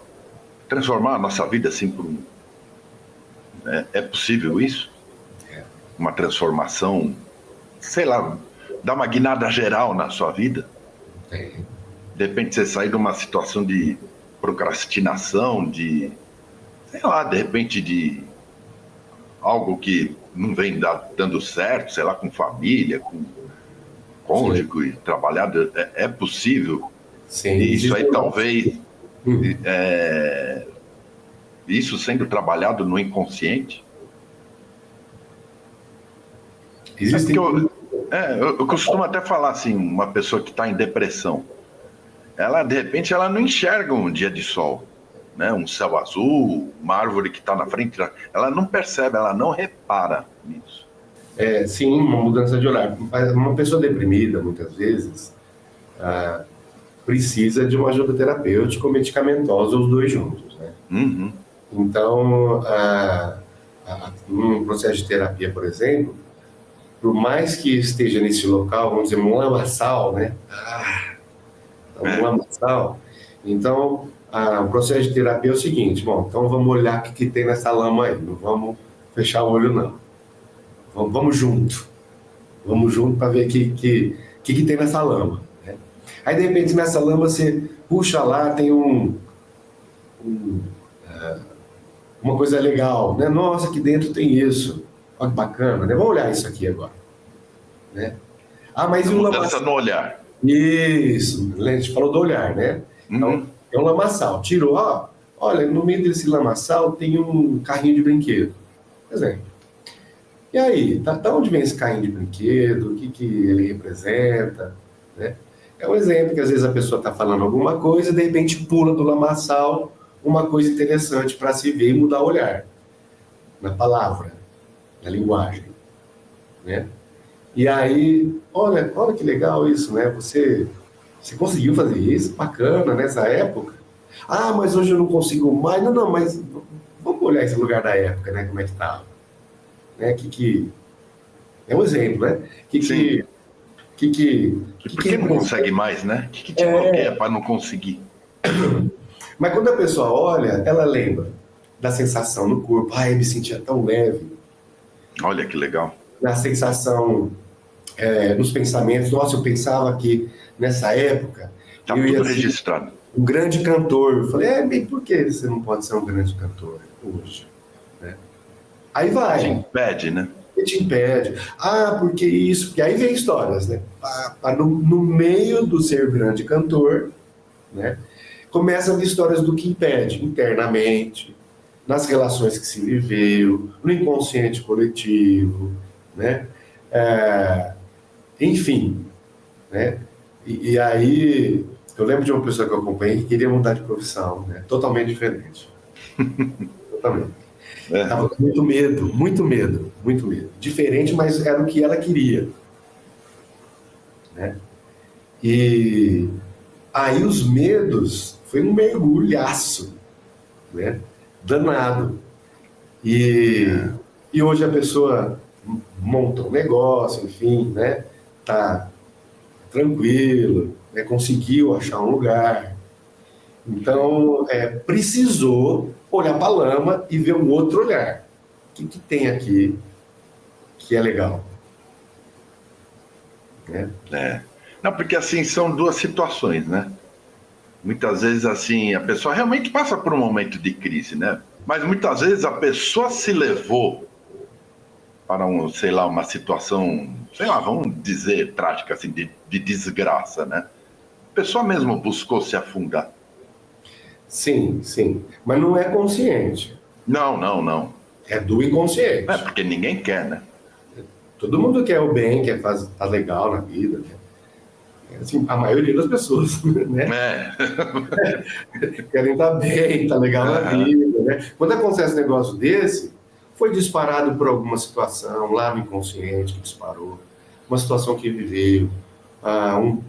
a nossa vida assim por um... É possível isso? Uma transformação, sei lá, dar uma guinada geral na sua vida? De repente você sair de uma situação de procrastinação, sei lá, de repente de algo que não vem dando certo, sei lá, com família, com cônjuge e trabalhado, é possível. Sim, e isso aí talvez Isso sendo trabalhado no inconsciente. Existem... Eu costumo até falar assim, uma pessoa que está em depressão, ela, de repente, ela não enxerga um dia de sol, né? Um céu azul, uma árvore que está na frente, ela não percebe, ela não repara nisso. Sim, uma mudança de olhar. Uma pessoa deprimida, muitas vezes, precisa de uma ajuda terapêutica ou medicamentosa, os dois juntos, né? Uhum. Então, num processo de terapia, por exemplo, por mais que esteja nesse local, vamos dizer, um lamaçal, né? Um lamaçal. Então, o processo de terapia é o seguinte: bom, então vamos olhar o que tem nessa lama aí, não vamos fechar o olho, não. Vamos junto. Vamos junto para ver o que tem nessa lama, né? Aí, de repente, nessa lama você puxa lá, tem uma coisa legal, né? Nossa, aqui dentro tem isso. Olha que bacana, né? Vamos olhar isso aqui agora, né? Mas e o lamaçal? No olhar. Isso, a gente falou do olhar, né? Então, é um lamaçal. Tirou, olha, no meio desse lamaçal tem um carrinho de brinquedo, por exemplo. E aí, da onde vem esse carrinho de brinquedo? O que ele representa, né? É um exemplo que às vezes a pessoa está falando alguma coisa e de repente pula do lamaçal uma coisa interessante para se ver e mudar o olhar na palavra, na linguagem, né? E aí, olha que legal isso, né? Você conseguiu fazer isso, bacana, nessa época. Mas hoje eu não consigo mais. Não, mas vamos olhar esse lugar da época, né? Como é que estava, né? É um exemplo, né? Por que não consegue mais, né? O que te bloqueia para não conseguir? Mas quando a pessoa olha, ela lembra da sensação no corpo. Eu me sentia tão leve. Olha que legal. Da sensação nos pensamentos. Nossa, eu pensava que nessa época... Está tudo registrado. Um grande cantor. Eu falei, bem, por que você não pode ser um grande cantor hoje? Né? Aí vai. Te impede, né? Te impede. Porque isso... Porque aí vem histórias, né? No meio do ser grande cantor, né? Começam as histórias do que impede internamente, nas relações que se viveu, no inconsciente coletivo, né? Enfim, né? E aí, eu lembro de uma pessoa que eu acompanhei que queria mudar de profissão, né? Totalmente diferente. Totalmente. Estava com muito medo, muito medo, muito medo. Diferente, mas era o que ela queria, né? E aí os medos, foi um mergulhaço, né? Danado. E hoje a pessoa monta um negócio, enfim, né? Tá tranquilo, né? Conseguiu achar um lugar. Então, precisou olhar para a lama e ver um outro olhar. O que tem aqui que é legal? Né? Não, porque assim, são duas situações, né? Muitas vezes, assim, a pessoa realmente passa por um momento de crise, né? Mas muitas vezes a pessoa se levou para uma situação, vamos dizer, trágica, assim, de desgraça, né? A pessoa mesmo buscou se afundar. Sim. Mas não é consciente. Não. É do inconsciente. Porque ninguém quer, né? Todo mundo quer o bem, quer fazer tá legal na vida, né? Assim, a maioria das pessoas, né? Querem estar bem, estar legal na vida, né? Quando acontece um negócio desse, foi disparado por alguma situação lá no inconsciente que disparou, uma situação que viveu,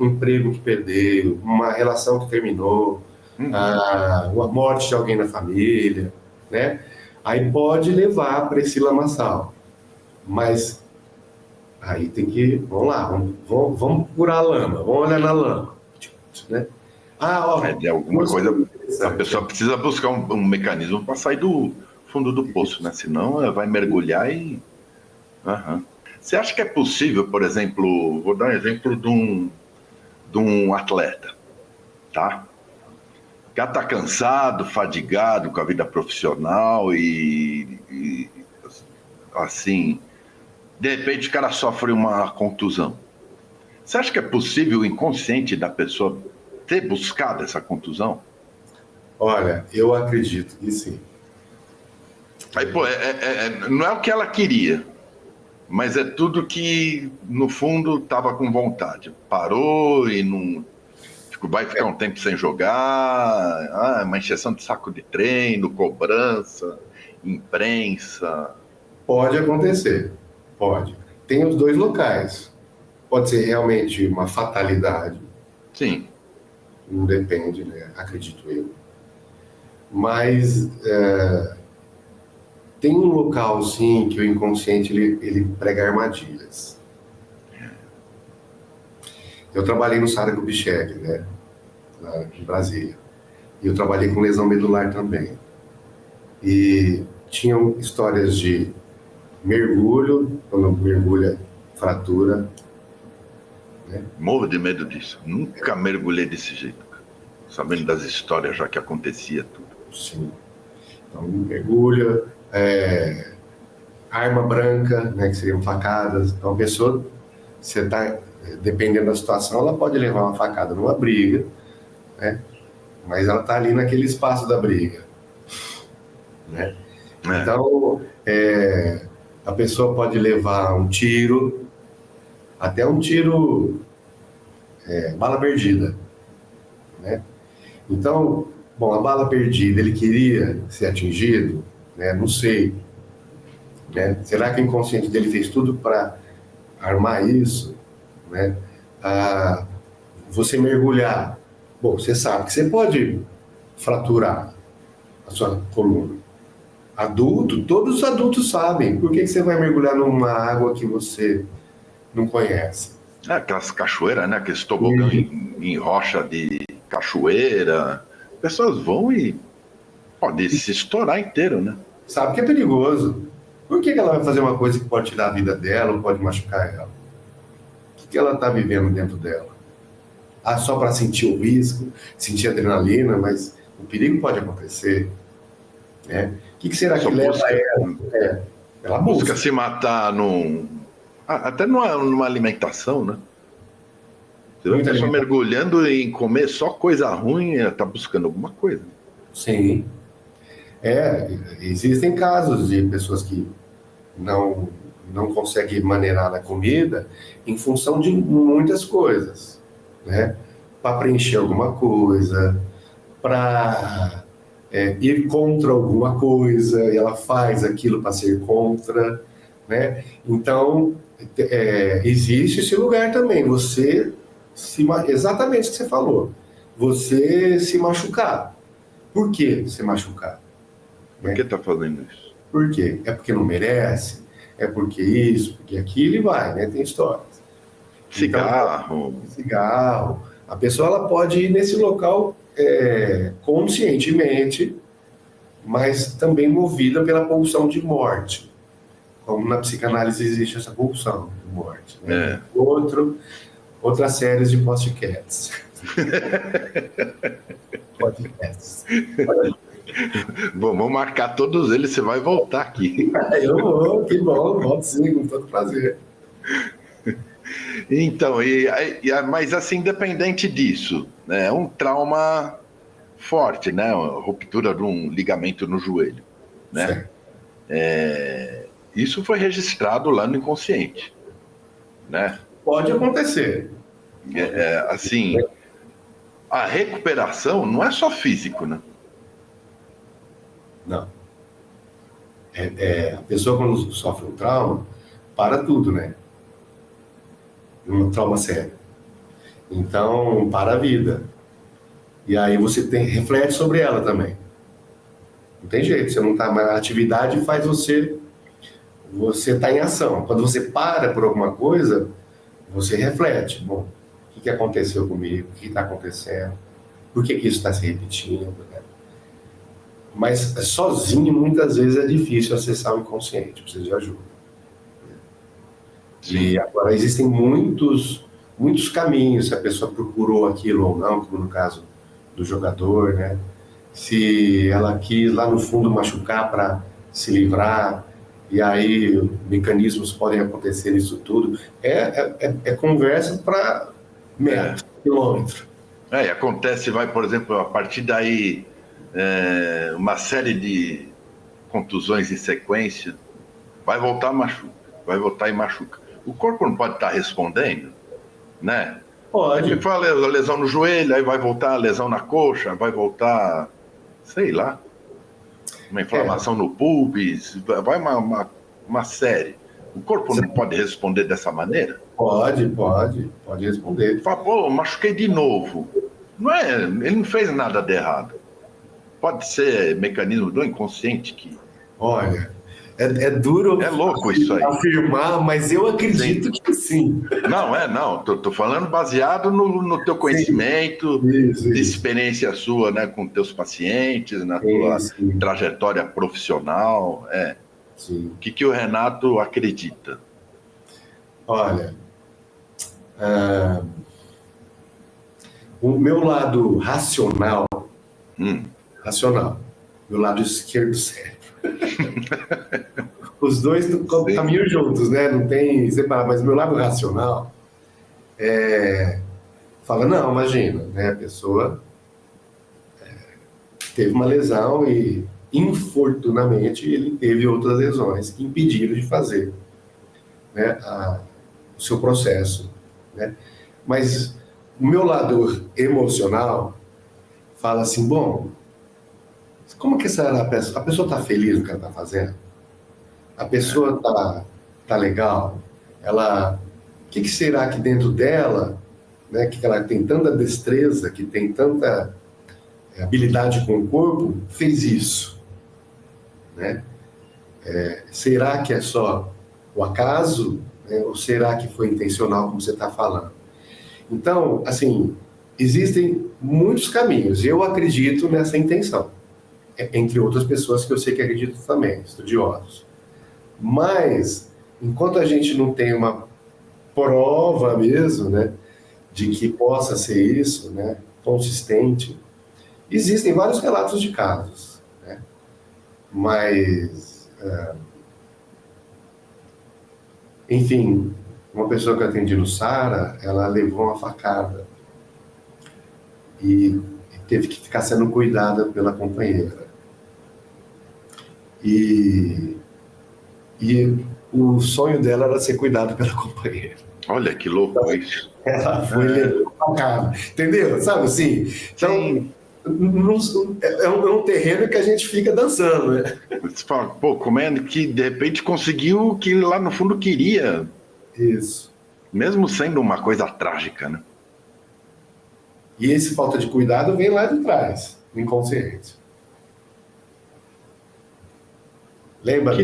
um emprego que perdeu, uma relação que terminou, a morte de alguém na família, né? Aí pode levar para esse lamaçal, mas aí tem que, vamos lá, vamos curar a lama, vamos olhar na lama, né? De alguma coisa, a pessoa precisa buscar um mecanismo para sair do fundo do poço, né? Senão ela vai mergulhar e... Você acha que é possível, por exemplo, vou dar um exemplo de um atleta, tá? O cara tá cansado, fadigado com a vida profissional e assim, de repente o cara sofre uma contusão. Você acha que é possível o inconsciente da pessoa ter buscado essa contusão? Olha, eu acredito que sim. Aí, pô, não é o que ela queria, mas é tudo que, no fundo, estava com vontade. Parou e não. Vai ficar um tempo sem jogar, uma encheção de saco de treino, cobrança, imprensa. Pode acontecer, pode. Tem os dois locais. Pode ser realmente uma fatalidade, Sim. não depende, né? Acredito eu. Mas tem um local, sim, que o inconsciente ele prega armadilhas. Eu trabalhei no Sara Kubitschek, né? Lá em Brasília. E eu trabalhei com lesão medular também. E tinham histórias de mergulho, quando mergulha, fratura. Né? Morro de medo disso. Nunca mergulhei desse jeito, cara. Sabendo das histórias já que acontecia tudo. Sim. Então, mergulha, arma branca, né, que seriam facadas. Então, a pessoa, você está, dependendo da situação, ela pode levar uma facada numa briga, né? Mas ela está ali naquele espaço da briga. Né? Então, a pessoa pode levar um tiro, até um tiro bala perdida. Né? Então, bom, a bala perdida, ele queria ser atingido? Né? Não sei. Né? Será que o inconsciente dele fez tudo para armar isso? Né? Você mergulhar, bom, você sabe que você pode fraturar a sua coluna. Todos os adultos sabem. Por que você vai mergulhar numa água que você não conhece? Aquelas cachoeiras, né? Aqueles tobogã em rocha de cachoeira. As pessoas vão e pode se estourar inteiro, né? Sabe que é perigoso. Por que ela vai fazer uma coisa que pode tirar a vida dela ou pode machucar ela? O que ela está vivendo dentro dela? Só para sentir o risco, sentir adrenalina, mas o perigo pode acontecer. Né? O que será que leva ela? Ela busca se matar até numa alimentação, né? Você vê a pessoa mergulhando em comer só coisa ruim, ela está buscando alguma coisa. Sim. Existem casos de pessoas que não conseguem maneirar na comida em função de muitas coisas, né? Para preencher alguma coisa, para ir contra alguma coisa, e ela faz aquilo para ser contra, né? Então, existe esse lugar também, exatamente o que você falou, você se machucar. Por que se machucar? Por que está fazendo isso? Por quê? É porque não merece? É porque isso, porque aquilo, e vai, né? Tem histórias. Cigarro. Então, cigarro. A pessoa ela pode ir nesse local conscientemente, mas também movida pela pulsão de morte. Como na psicanálise existe essa pulsão de morte. Né? Outra série de podcasts. Bom, vamos marcar todos eles, você vai voltar aqui. Eu vou, que bom, volto sim, com todo prazer. Então, mas assim, independente disso, né, é um trauma forte, né, uma ruptura de um ligamento no joelho, né? Isso foi registrado lá no inconsciente, né? Pode acontecer. Assim, a recuperação não é só físico, né? Não. A pessoa, quando sofre um trauma, para tudo, né? Um trauma sério. Então, para a vida. E aí você reflete sobre ela também. Não tem jeito, você não está mais. A atividade faz você tá em ação. Quando você para por alguma coisa, você reflete. Bom, o que aconteceu comigo? O que está acontecendo? Por que isso está se repetindo? Né? Mas sozinho, muitas vezes, é difícil acessar o inconsciente, precisa de ajuda. Sim. E agora existem muitos caminhos, se a pessoa procurou aquilo ou não, como no caso do jogador, né? Se ela quis lá no fundo machucar para se livrar, e aí mecanismos podem acontecer nisso tudo. É conversa para metro, quilômetro. E acontece, por exemplo, a partir daí uma série de contusões em sequência, vai voltar, machuca, vai voltar e machuca. O corpo não pode estar respondendo, né? Pode. Aí fala a lesão no joelho, aí vai voltar a lesão na coxa, vai voltar, sei lá, uma inflamação no pubis, vai uma série. O corpo não pode responder dessa maneira? Pode responder. Fala, pô, machuquei de novo. Não é, ele não fez nada de errado. Pode ser mecanismo do inconsciente que... Olha, é duro É louco isso aí. afirmar, mas eu acredito que sim. Não. Tô falando baseado no teu conhecimento, Isso. de experiência sua, né, com teus pacientes, na tua trajetória profissional. Sim. O que o Renato acredita? Olha, o meu lado racional, meu lado esquerdo do cérebro. Os dois caminham juntos, né? Não tem separado, mas meu lado racional fala, não, imagina, né? A pessoa teve uma lesão e, infortunadamente, ele teve outras lesões que impediram de fazer, né, o seu processo, né? Mas o meu lado emocional fala assim, bom, como que a pessoa está feliz no que ela está fazendo? A pessoa tá legal? O que será que dentro dela, né, que ela tem tanta destreza, que tem tanta habilidade com o corpo, fez isso, né? Será que é só o acaso, né, ou será que foi intencional, como você está falando? Então, assim, existem muitos caminhos. Eu acredito nessa intenção, entre outras pessoas que eu sei que acreditam também, estudiosos. Mas, enquanto a gente não tem uma prova mesmo, né, de que possa ser isso, né, consistente, existem vários relatos de casos, né, mas, enfim, uma pessoa que eu atendi no Sara, ela levou uma facada e teve que ficar sendo cuidada pela companheira. E o sonho dela era ser cuidada pela companheira. Olha que louco isso. Ela foi levando facada, entendeu? Sabe assim? Então, é um terreno que a gente fica dançando, né? Você fala, pô, como é que de repente conseguiu o que lá no fundo queria? Isso. Mesmo sendo uma coisa trágica, né? E esse falta de cuidado vem lá de trás, no inconsciente. Lembra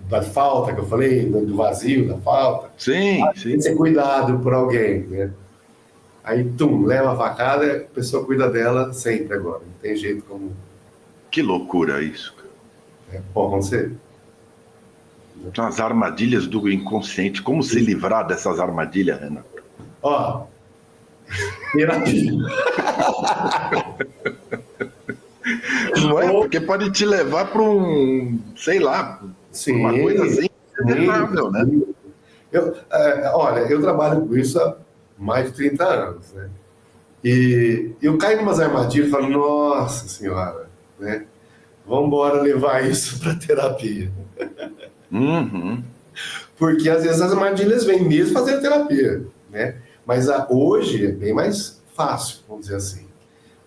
da falta que eu falei, do vazio, da falta? Sim. Tem que ser cuidado por alguém, né? Aí, leva a facada, a pessoa cuida dela sempre agora. Não tem jeito como... Que loucura isso. Pode acontecer. São as armadilhas do inconsciente. Como se livrar dessas armadilhas, Renato? Ó, terapia. Não é? Porque pode te levar para sei lá, uma coisa assim, inevitável, né? Olha, eu trabalho com isso há mais de 30 anos, né? E eu caio em umas armadilhas e falo, nossa senhora, né? Vamos embora levar isso para terapia. Porque às vezes as armadilhas vêm mesmo fazendo terapia, né? Mas hoje é bem mais fácil, vamos dizer assim.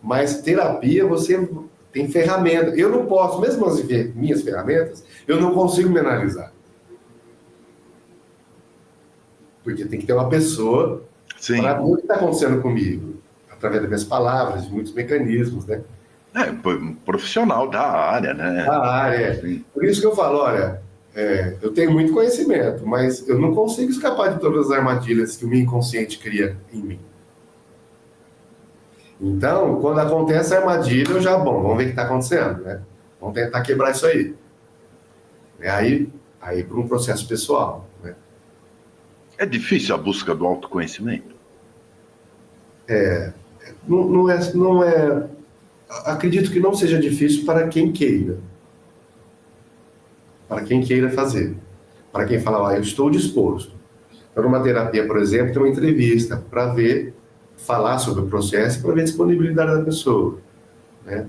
Mas terapia, você tem ferramenta. Eu não posso, mesmo as minhas ferramentas, eu não consigo me analisar. Porque tem que ter uma pessoa para ver o que está acontecendo comigo, através das minhas palavras, de muitos mecanismos, né? Um profissional da área, né? Da área. Por isso que eu falo, olha, eu tenho muito conhecimento, mas eu não consigo escapar de todas as armadilhas que o meu inconsciente cria em mim. Então, quando acontece a armadilha, eu já, vamos ver o que está acontecendo, né? Vamos tentar quebrar isso aí. Aí para um processo pessoal, né? É difícil a busca do autoconhecimento? Não é... Acredito que não seja difícil para quem queira. Para quem queira fazer. Para quem fala, eu estou disposto. Então, numa terapia, por exemplo, tem uma entrevista para falar sobre o processo, para ver a disponibilidade da pessoa, né?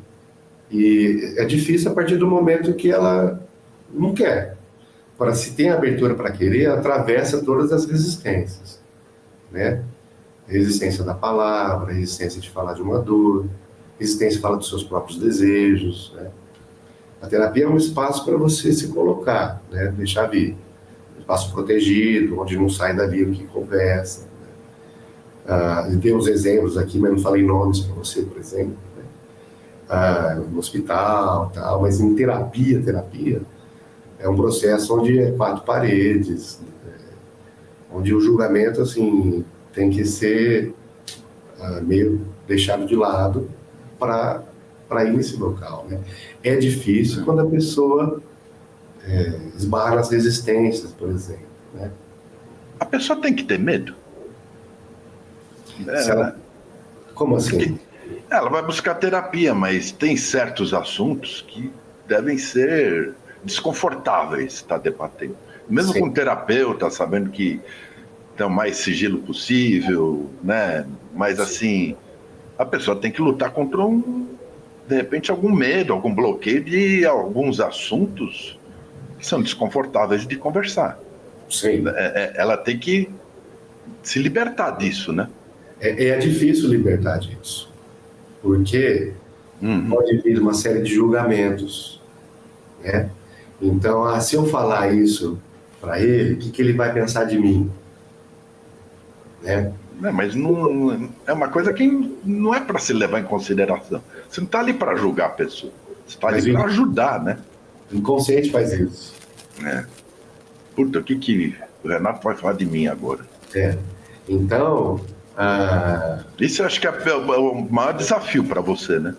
E é difícil a partir do momento que ela não quer. Agora, se tem abertura para querer, atravessa todas as resistências, né? Resistência da palavra, resistência de falar de uma dor, resistência de falar dos seus próprios desejos, né? A terapia é um espaço para você se colocar, né? Deixar vir. Um espaço protegido, onde não sai dali o que conversa. Né? Tem uns exemplos aqui, mas não falei nomes para você, por exemplo. Né? No hospital, tal, mas em terapia é um processo onde é 4 paredes, onde o julgamento, assim, tem que ser meio deixado de lado para ir nesse local, né? É difícil quando a pessoa esbarra nas resistências, por exemplo, né? A pessoa tem que ter medo? Como assim? Ela vai buscar terapia, mas tem certos assuntos que devem ser desconfortáveis estar debatendo. Mesmo com o terapeuta, sabendo que tem o mais sigilo possível, né? Mas assim, a pessoa tem que lutar contra de repente, algum medo, algum bloqueio de alguns assuntos que são desconfortáveis de conversar. Sim. Ela tem que se libertar disso, né? É difícil libertar disso, porque pode vir uma série de julgamentos, né? Então, se eu falar isso para ele, o que ele vai pensar de mim? Né? Mas não, é uma coisa que não é para se levar em consideração. Você não está ali para julgar a pessoa, você está ali para ajudar, né? O inconsciente faz isso. Puta, o que o Renato vai falar de mim agora? Então... Isso eu acho que é o maior desafio para você, né?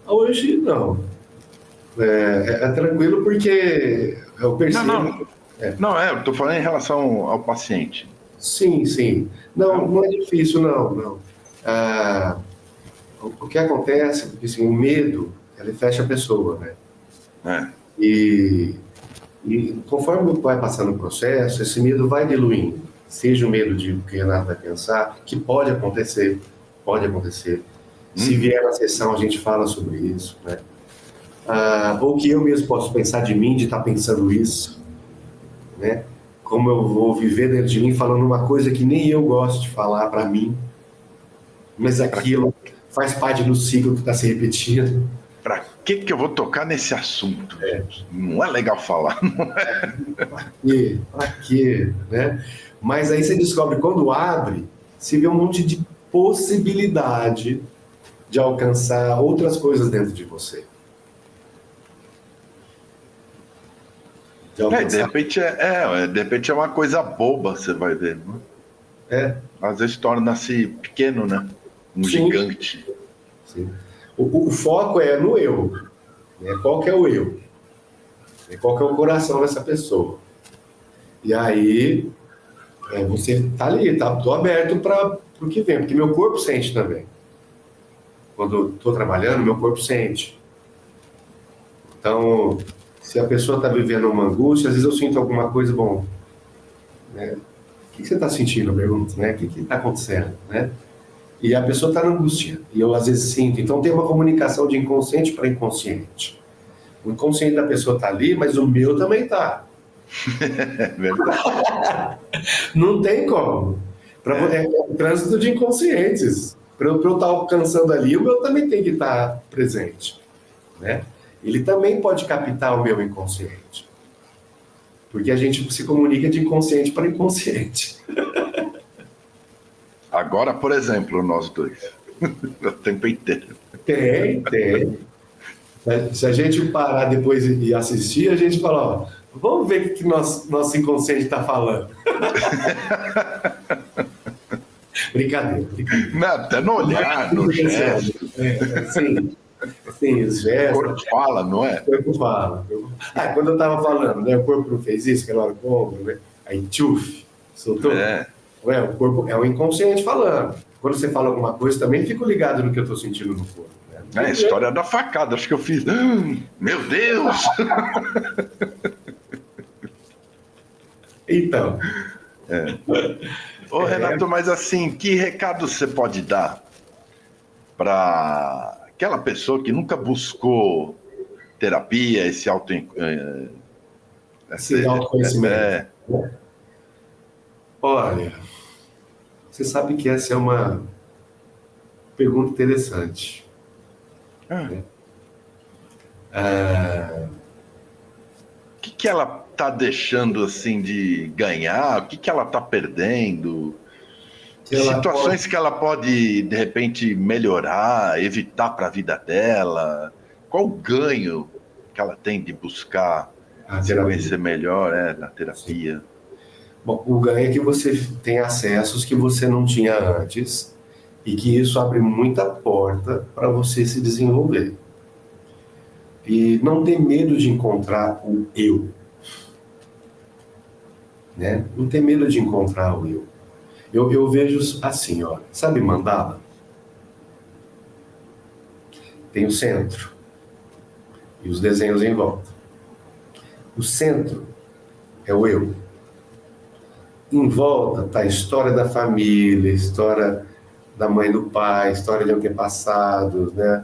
Hoje, não. É tranquilo porque eu percebo... Não, eu estou falando em relação ao paciente. Sim. Não é difícil, não. O que acontece, porque assim, o medo, ele fecha a pessoa, né? E conforme vai passando o processo, esse medo vai diluindo. Seja o medo de o que o Renato vai pensar, que pode acontecer. Se vier na sessão, a gente fala sobre isso, né? Ou que eu mesmo posso pensar de mim, de estar pensando isso, né? Como eu vou viver dentro de mim falando uma coisa que nem eu gosto de falar para mim, mas aquilo faz parte do ciclo que está se repetindo. Para que eu vou tocar nesse assunto? Não é legal falar, não é? Para quê? Né? Mas aí você descobre, quando abre, você vê um monte de possibilidade de alcançar outras coisas dentro de você. De repente é uma coisa boba, você vai ver. Né? Às vezes torna-se pequeno, né? Gigante. Sim. O foco é no eu. Né? Qual que é o eu? Qual que é o coração dessa pessoa? E aí, você está ali, estou aberto para o que vem, porque meu corpo sente também. Quando eu estou trabalhando, meu corpo sente. Então, se a pessoa está vivendo uma angústia, às vezes eu sinto alguma coisa, bom, né? O que você está sentindo? Eu pergunto, né? O que está acontecendo, né? E a pessoa está na angústia, e eu às vezes sinto. Então tem uma comunicação de inconsciente para inconsciente. O inconsciente da pessoa está ali, mas o meu também está. É verdade. Não tem como. É um trânsito de inconscientes. Para eu estar alcançando ali, o meu também tem que estar presente, né? Ele também pode captar o meu inconsciente. Porque a gente se comunica de inconsciente para inconsciente. Agora, por exemplo, nós dois. O tempo inteiro. Tem. Se a gente parar depois e assistir, a gente fala, ó, vamos ver o que nosso inconsciente está falando. Brincadeira. Não, até no olhar, no gesto. Sim, os gestos. O corpo fala, não é? O corpo fala. Quando eu estava falando, né, o corpo não fez isso, aquela hora com o ombro, né? Aí, tchuf, soltou. O corpo é o inconsciente falando. Quando você fala alguma coisa, também fico ligado no que eu estou sentindo no corpo. Né? A história da facada, acho que eu fiz. Meu Deus! Então. Ô, Renato, mas assim, que recado você pode dar para aquela pessoa que nunca buscou terapia, esse autoconhecimento. Olha, você sabe que essa é uma pergunta interessante. Né? O que ela está deixando assim de ganhar? O que ela está perdendo? Situações que ela pode, de repente, melhorar, evitar para a vida dela? Qual o ganho que ela tem de buscar se conhecer melhor na terapia? Sim. Bom, o ganho é que você tem acessos que você não tinha antes e que isso abre muita porta para você se desenvolver. E não ter medo de encontrar o eu. Né? Não ter medo de encontrar o eu. Eu vejo assim, ó, sabe mandala? Tem o centro e os desenhos em volta. O centro é o eu. Em volta está a história da família, história da mãe e do pai, história de antepassados, né?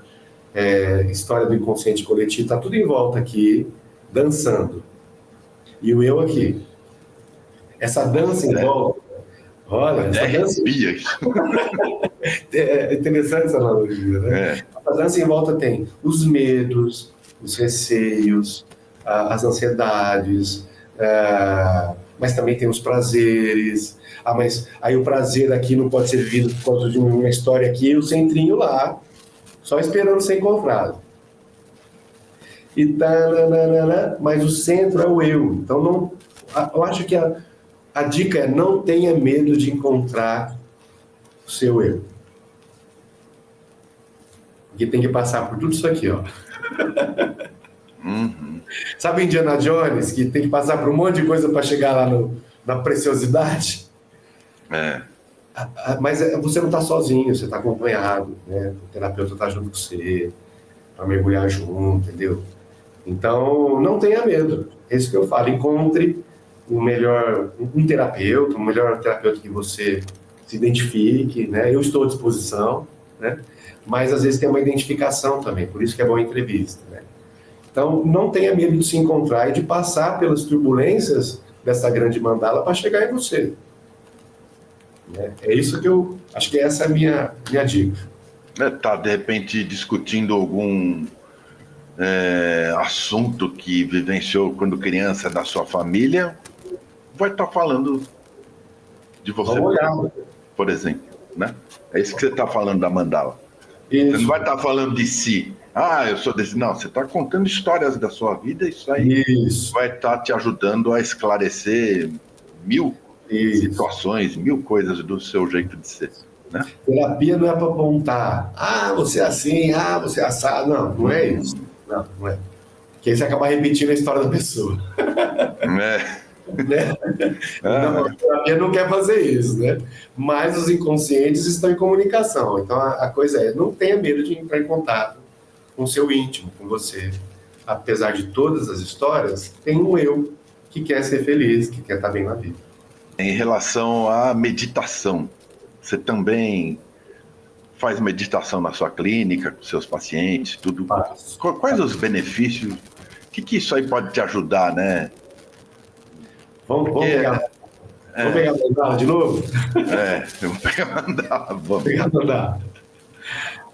História do inconsciente coletivo, está tudo em volta aqui, dançando. E o eu aqui. Essa dança em volta, olha, essa dança... É interessante essa analogia, né? A dança em volta tem os medos, os receios, as ansiedades, mas também tem os prazeres. Mas aí o prazer aqui não pode ser vivido por causa de uma história aqui, e o centrinho lá, só esperando ser encontrado. E mas o centro é o eu. Então, não, eu acho que a dica é não tenha medo de encontrar o seu eu. Porque tem que passar por tudo isso aqui, ó. Sabe Indiana Jones, que tem que passar por um monte de coisa para chegar lá na preciosidade? Mas você não está sozinho, você está acompanhado, né? O terapeuta está junto com você, para mergulhar junto, entendeu? Então, não tenha medo. É isso que eu falo. Encontre um melhor terapeuta que você se identifique, né? Eu estou à disposição, né? Mas às vezes tem uma identificação também, por isso que é boa a entrevista, né? Então, não tenha medo de se encontrar e de passar pelas turbulências dessa grande mandala para chegar em você. É isso que eu acho que essa é a minha dica. Tá, de repente, discutindo algum assunto que vivenciou quando criança da sua família, vai estar falando de você, por exemplo, né? É isso que você está falando da mandala. Isso. Você não vai estar falando de si. Eu sou desse. Não, você está contando histórias da sua vida, isso aí vai estar te ajudando a esclarecer mil situações, mil coisas do seu jeito de ser. Né? Terapia não é para apontar, você é assim, você é assado. Não é isso. Não é. Porque aí você acaba repetindo a história da pessoa. Né? Não, a terapia não quer fazer isso, né? Mas os inconscientes estão em comunicação. Então a coisa é, não tenha medo de entrar em contato com o seu íntimo, com você. Apesar de todas as histórias, tem um eu que quer ser feliz, que quer estar bem na vida. Em relação à meditação, você também faz meditação na sua clínica, com seus pacientes, tudo? Quais os benefícios? O que isso aí pode te ajudar, né? Vamos pegar a mandala de novo? Eu vou pegar a mandala. Vamos pegar a mandala.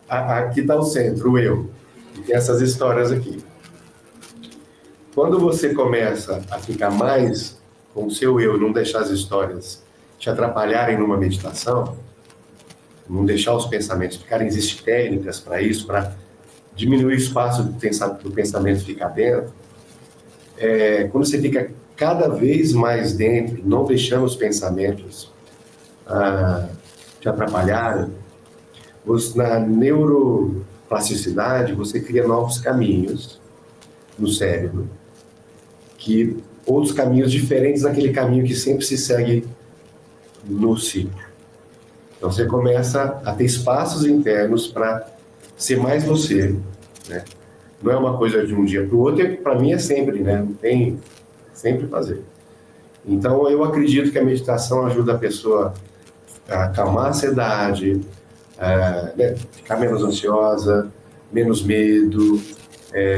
Aqui está o centro, o eu. E tem essas histórias aqui. Quando você começa a ficar mais com o seu eu, não deixar as histórias te atrapalharem numa meditação, não deixar os pensamentos ficarem, existem técnicas para isso, para diminuir o espaço do pensamento ficar dentro. Quando você fica cada vez mais dentro, não deixando os pensamentos te atrapalharem, na neuroplasticidade, você cria novos caminhos no cérebro, outros caminhos diferentes daquele caminho que sempre se segue no ciclo. Então você começa a ter espaços internos para ser mais você, né? Não é uma coisa de um dia para o outro, para mim é sempre, né? Não tem sempre fazer. Então eu acredito que a meditação ajuda a pessoa a acalmar a ansiedade, ficar menos ansiosa, menos medo,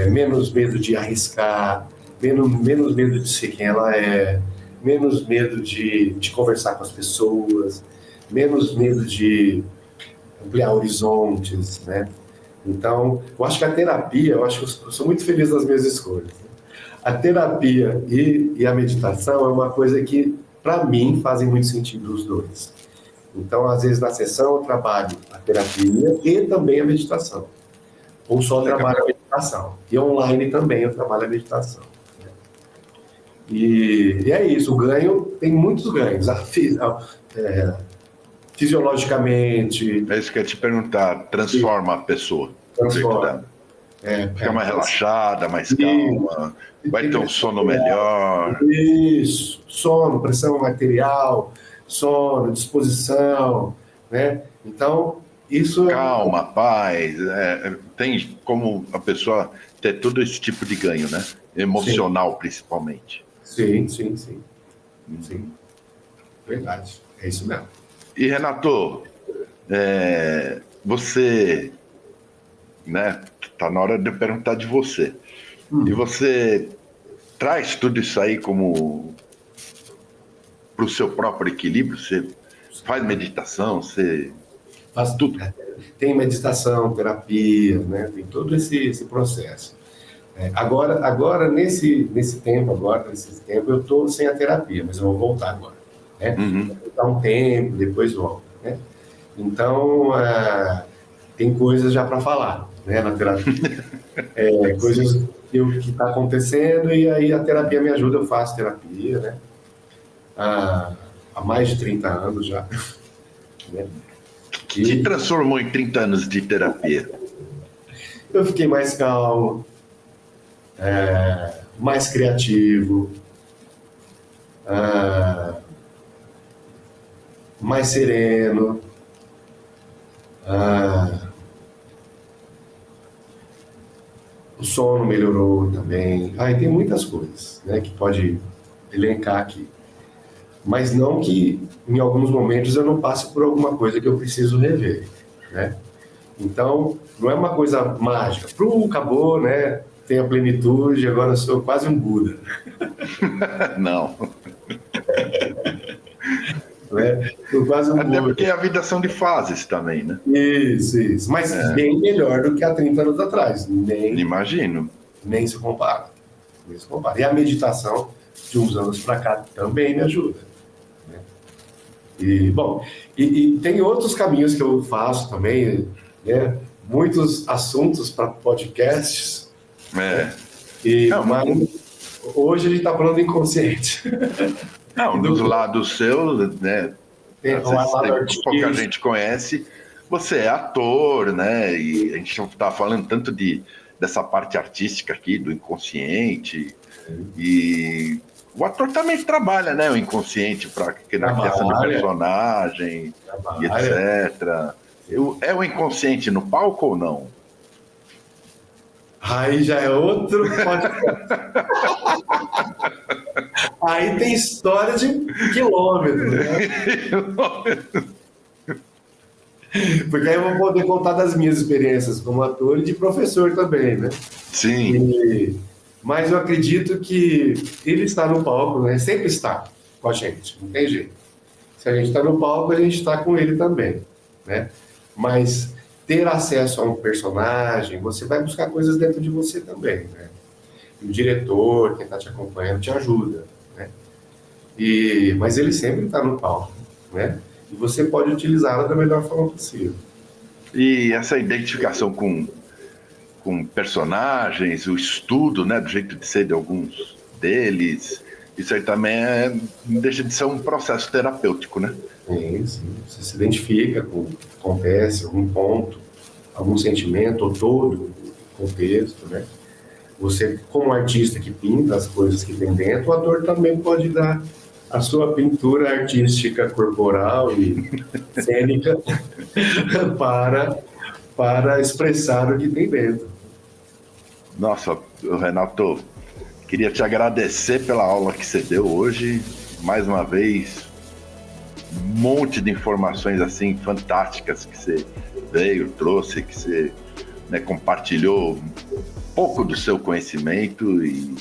menos medo de arriscar, menos medo de ser quem ela é, menos medo de conversar com as pessoas, menos medo de ampliar horizontes, né? Então, eu acho que a terapia, eu sou muito feliz nas minhas escolhas. A terapia e a meditação é uma coisa que, para mim, fazem muito sentido os dois. Então, às vezes, na sessão eu trabalho a terapia e também a meditação. Ou só trabalho a meditação. E online também eu trabalho a meditação. Né? E é isso, o ganho, tem muitos ganhos. Fisiologicamente. É isso que eu ia te perguntar, transforma a pessoa. Transforma. Fica mais relaxada, mais calma, vai ter um sono melhor. Isso, sono, pressão arterial, sono, disposição, né? Então, isso calma, paz, tem como a pessoa ter todo esse tipo de ganho, né? Emocional, sim. Principalmente. Sim. Verdade, é isso mesmo. E, Renato, você, né, tá na hora de eu perguntar de você. E você traz tudo isso aí como para o seu próprio equilíbrio? Você faz meditação, você faz tudo. Tem meditação, terapia, né? Tem todo esse processo. Agora nesse tempo, eu estou sem a terapia, mas eu vou voltar agora. Né? Vou voltar um tempo, depois volto. Né? Então, tem coisas já para falar, né, na terapia. Coisas que está acontecendo, e aí a terapia me ajuda, eu faço terapia, né? Há mais de 30 anos já. Né? O que te transformou em 30 anos de terapia? Eu fiquei mais calmo, mais criativo, mais sereno, o sono melhorou também. E tem muitas coisas, né, que pode elencar aqui. Mas não que em alguns momentos eu não passe por alguma coisa que eu preciso rever, né? Então, não é uma coisa mágica. Acabou, né? Tem a plenitude, agora eu sou quase um Buda. Não. Sou quase um Até Buda. porque a vida são de fases também, né? Isso. Mas bem melhor do que há 30 anos atrás. Imagino. Nem se compara. E a meditação, de uns anos para cá, também me ajuda. Né? E tem outros caminhos que eu faço também, né? Muitos assuntos para podcasts. Mas hoje a gente está falando do inconsciente. Não, dos lados seus, né? Tem pouca gente conhece. Você é ator, né? E a gente está falando tanto dessa parte artística aqui, do inconsciente. E o ator também trabalha, né? O inconsciente para na criação de personagem, e etc. É o inconsciente no palco ou não? Aí já é outro podcast. Aí tem história de quilômetros, né? Porque aí eu vou poder contar das minhas experiências como ator e de professor também, né? Sim. Mas eu acredito que ele está no palco, né? Sempre está com a gente, não tem jeito. Se a gente está no palco, a gente está com ele também, né? Mas ter acesso a um personagem, você vai buscar coisas dentro de você também, né? E o diretor, quem está te acompanhando, te ajuda, né? Mas ele sempre está no palco, né? E você pode utilizá-la da melhor forma possível. E essa identificação com personagens, o estudo, né, do jeito de ser de alguns deles, isso aí também deixa de ser um processo terapêutico, né? Sim. Você se identifica com o que acontece, algum ponto, algum sentimento, ou todo o contexto, né? Você, como artista que pinta as coisas que tem dentro, o ator também pode dar a sua pintura artística corporal e cênica para expressar o que tem dentro. Nossa, Renato, queria te agradecer pela aula que você deu hoje. Mais uma vez, um monte de informações assim fantásticas que você trouxe, que você né, compartilhou um pouco do seu conhecimento e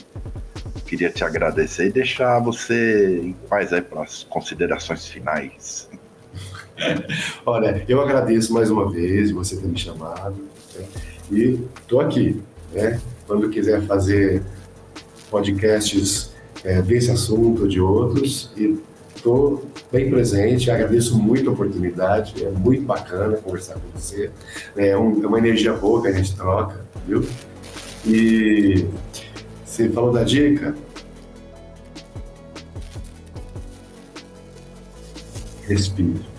queria te agradecer e deixar você em paz aí para as considerações finais. Olha, eu agradeço mais uma vez você ter me chamado, né? E estou aqui, né? Quando quiser fazer podcasts desse assunto ou de outros, e estou bem presente, agradeço muito a oportunidade, é muito bacana conversar com você, é uma energia boa que a gente troca, viu? E você falou da dica, respire.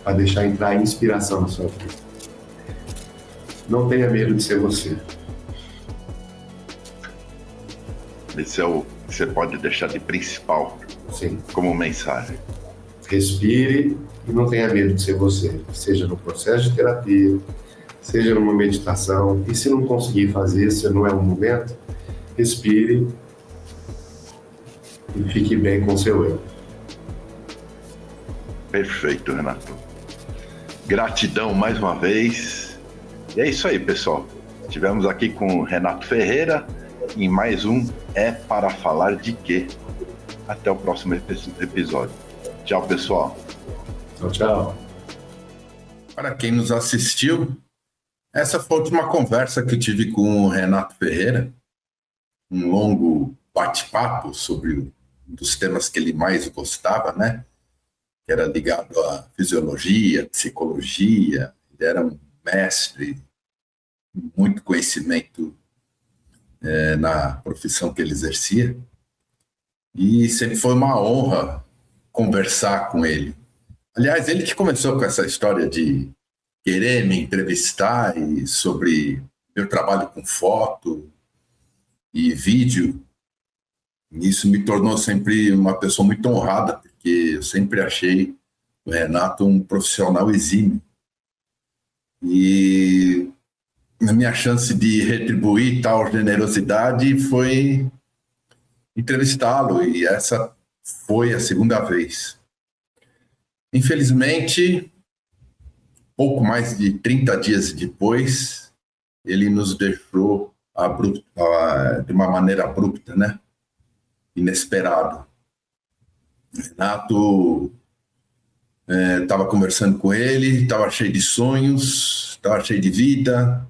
Para deixar entrar a inspiração na sua vida. Não tenha medo de ser você. Esse é o que você pode deixar de principal. Sim. Como mensagem. Respire e não tenha medo de ser você. Seja no processo de terapia, seja numa meditação. E se não conseguir fazer, se não é o momento, respire e fique bem com o seu eu. Perfeito, Renato. Gratidão mais uma vez. E é isso aí, pessoal. Estivemos aqui com o Renato Ferreira em mais um É Para Falar de Quê? Até o próximo episódio. Tchau, pessoal. Tchau, tchau. Para quem nos assistiu, essa foi a última conversa que eu tive com o Renato Ferreira. Um longo bate-papo sobre um dos temas que ele mais gostava, né? Que era ligado à fisiologia, psicologia. Ele era um mestre, muito conhecimento na profissão que ele exercia. E sempre foi uma honra conversar com ele. Aliás, ele que começou com essa história de querer me entrevistar e sobre meu trabalho com foto e vídeo. Isso me tornou sempre uma pessoa muito honrada, porque eu sempre achei o Renato um profissional exímio. E a minha chance de retribuir tal generosidade foi entrevistá-lo, e essa foi a segunda vez. Infelizmente, pouco mais de 30 dias depois, ele nos deixou de uma maneira abrupta, né? Inesperado. Renato, estava conversando com ele, estava cheio de sonhos, estava cheio de vida,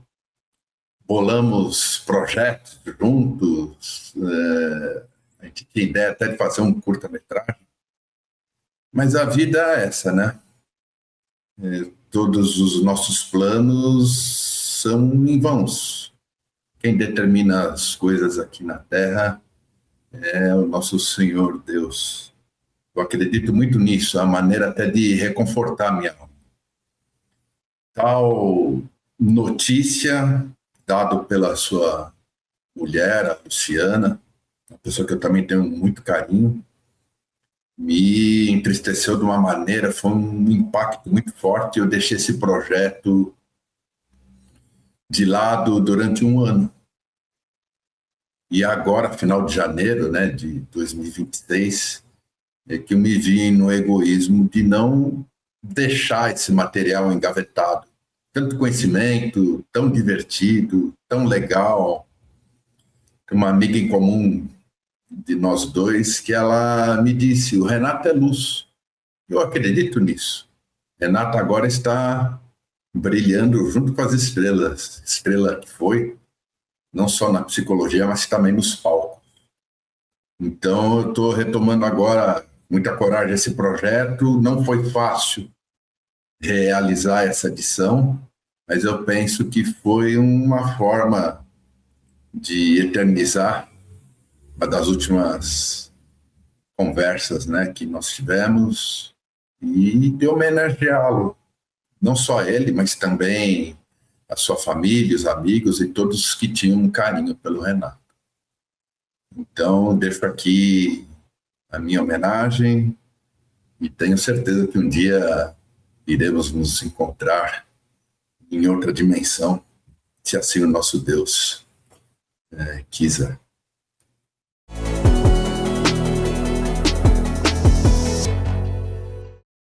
bolamos projetos juntos, a gente tinha ideia até de fazer um curta-metragem, mas a vida é essa, né? Todos os nossos planos são em vãos. Quem determina as coisas aqui na Terra é o nosso Senhor Deus. Eu acredito muito nisso, a maneira até de reconfortar minha alma. Tal notícia, dado pela sua mulher, a Luciana, uma pessoa que eu também tenho muito carinho, me entristeceu de uma maneira, foi um impacto muito forte. Eu deixei esse projeto de lado durante um ano. E agora, final de janeiro, né, de 2026, é que eu me vi no egoísmo de não deixar esse material engavetado. Tanto conhecimento, tão divertido, tão legal. Tem uma amiga em comum de nós dois que ela me disse: o Renato é luz. Eu acredito nisso. Renato agora está brilhando junto com as estrelas. Estrela que foi, não só na psicologia, mas também nos palcos. Então, eu estou retomando agora muita coragem esse projeto. Não foi fácil realizar essa edição, mas eu penso que foi uma forma de eternizar uma das últimas conversas, né, que nós tivemos, e de homenageá-lo, não só ele, mas também a sua família, os amigos e todos que tinham um carinho pelo Renato. Então, deixo aqui a minha homenagem e tenho certeza que um dia iremos nos encontrar em outra dimensão, se assim o nosso Deus quiser.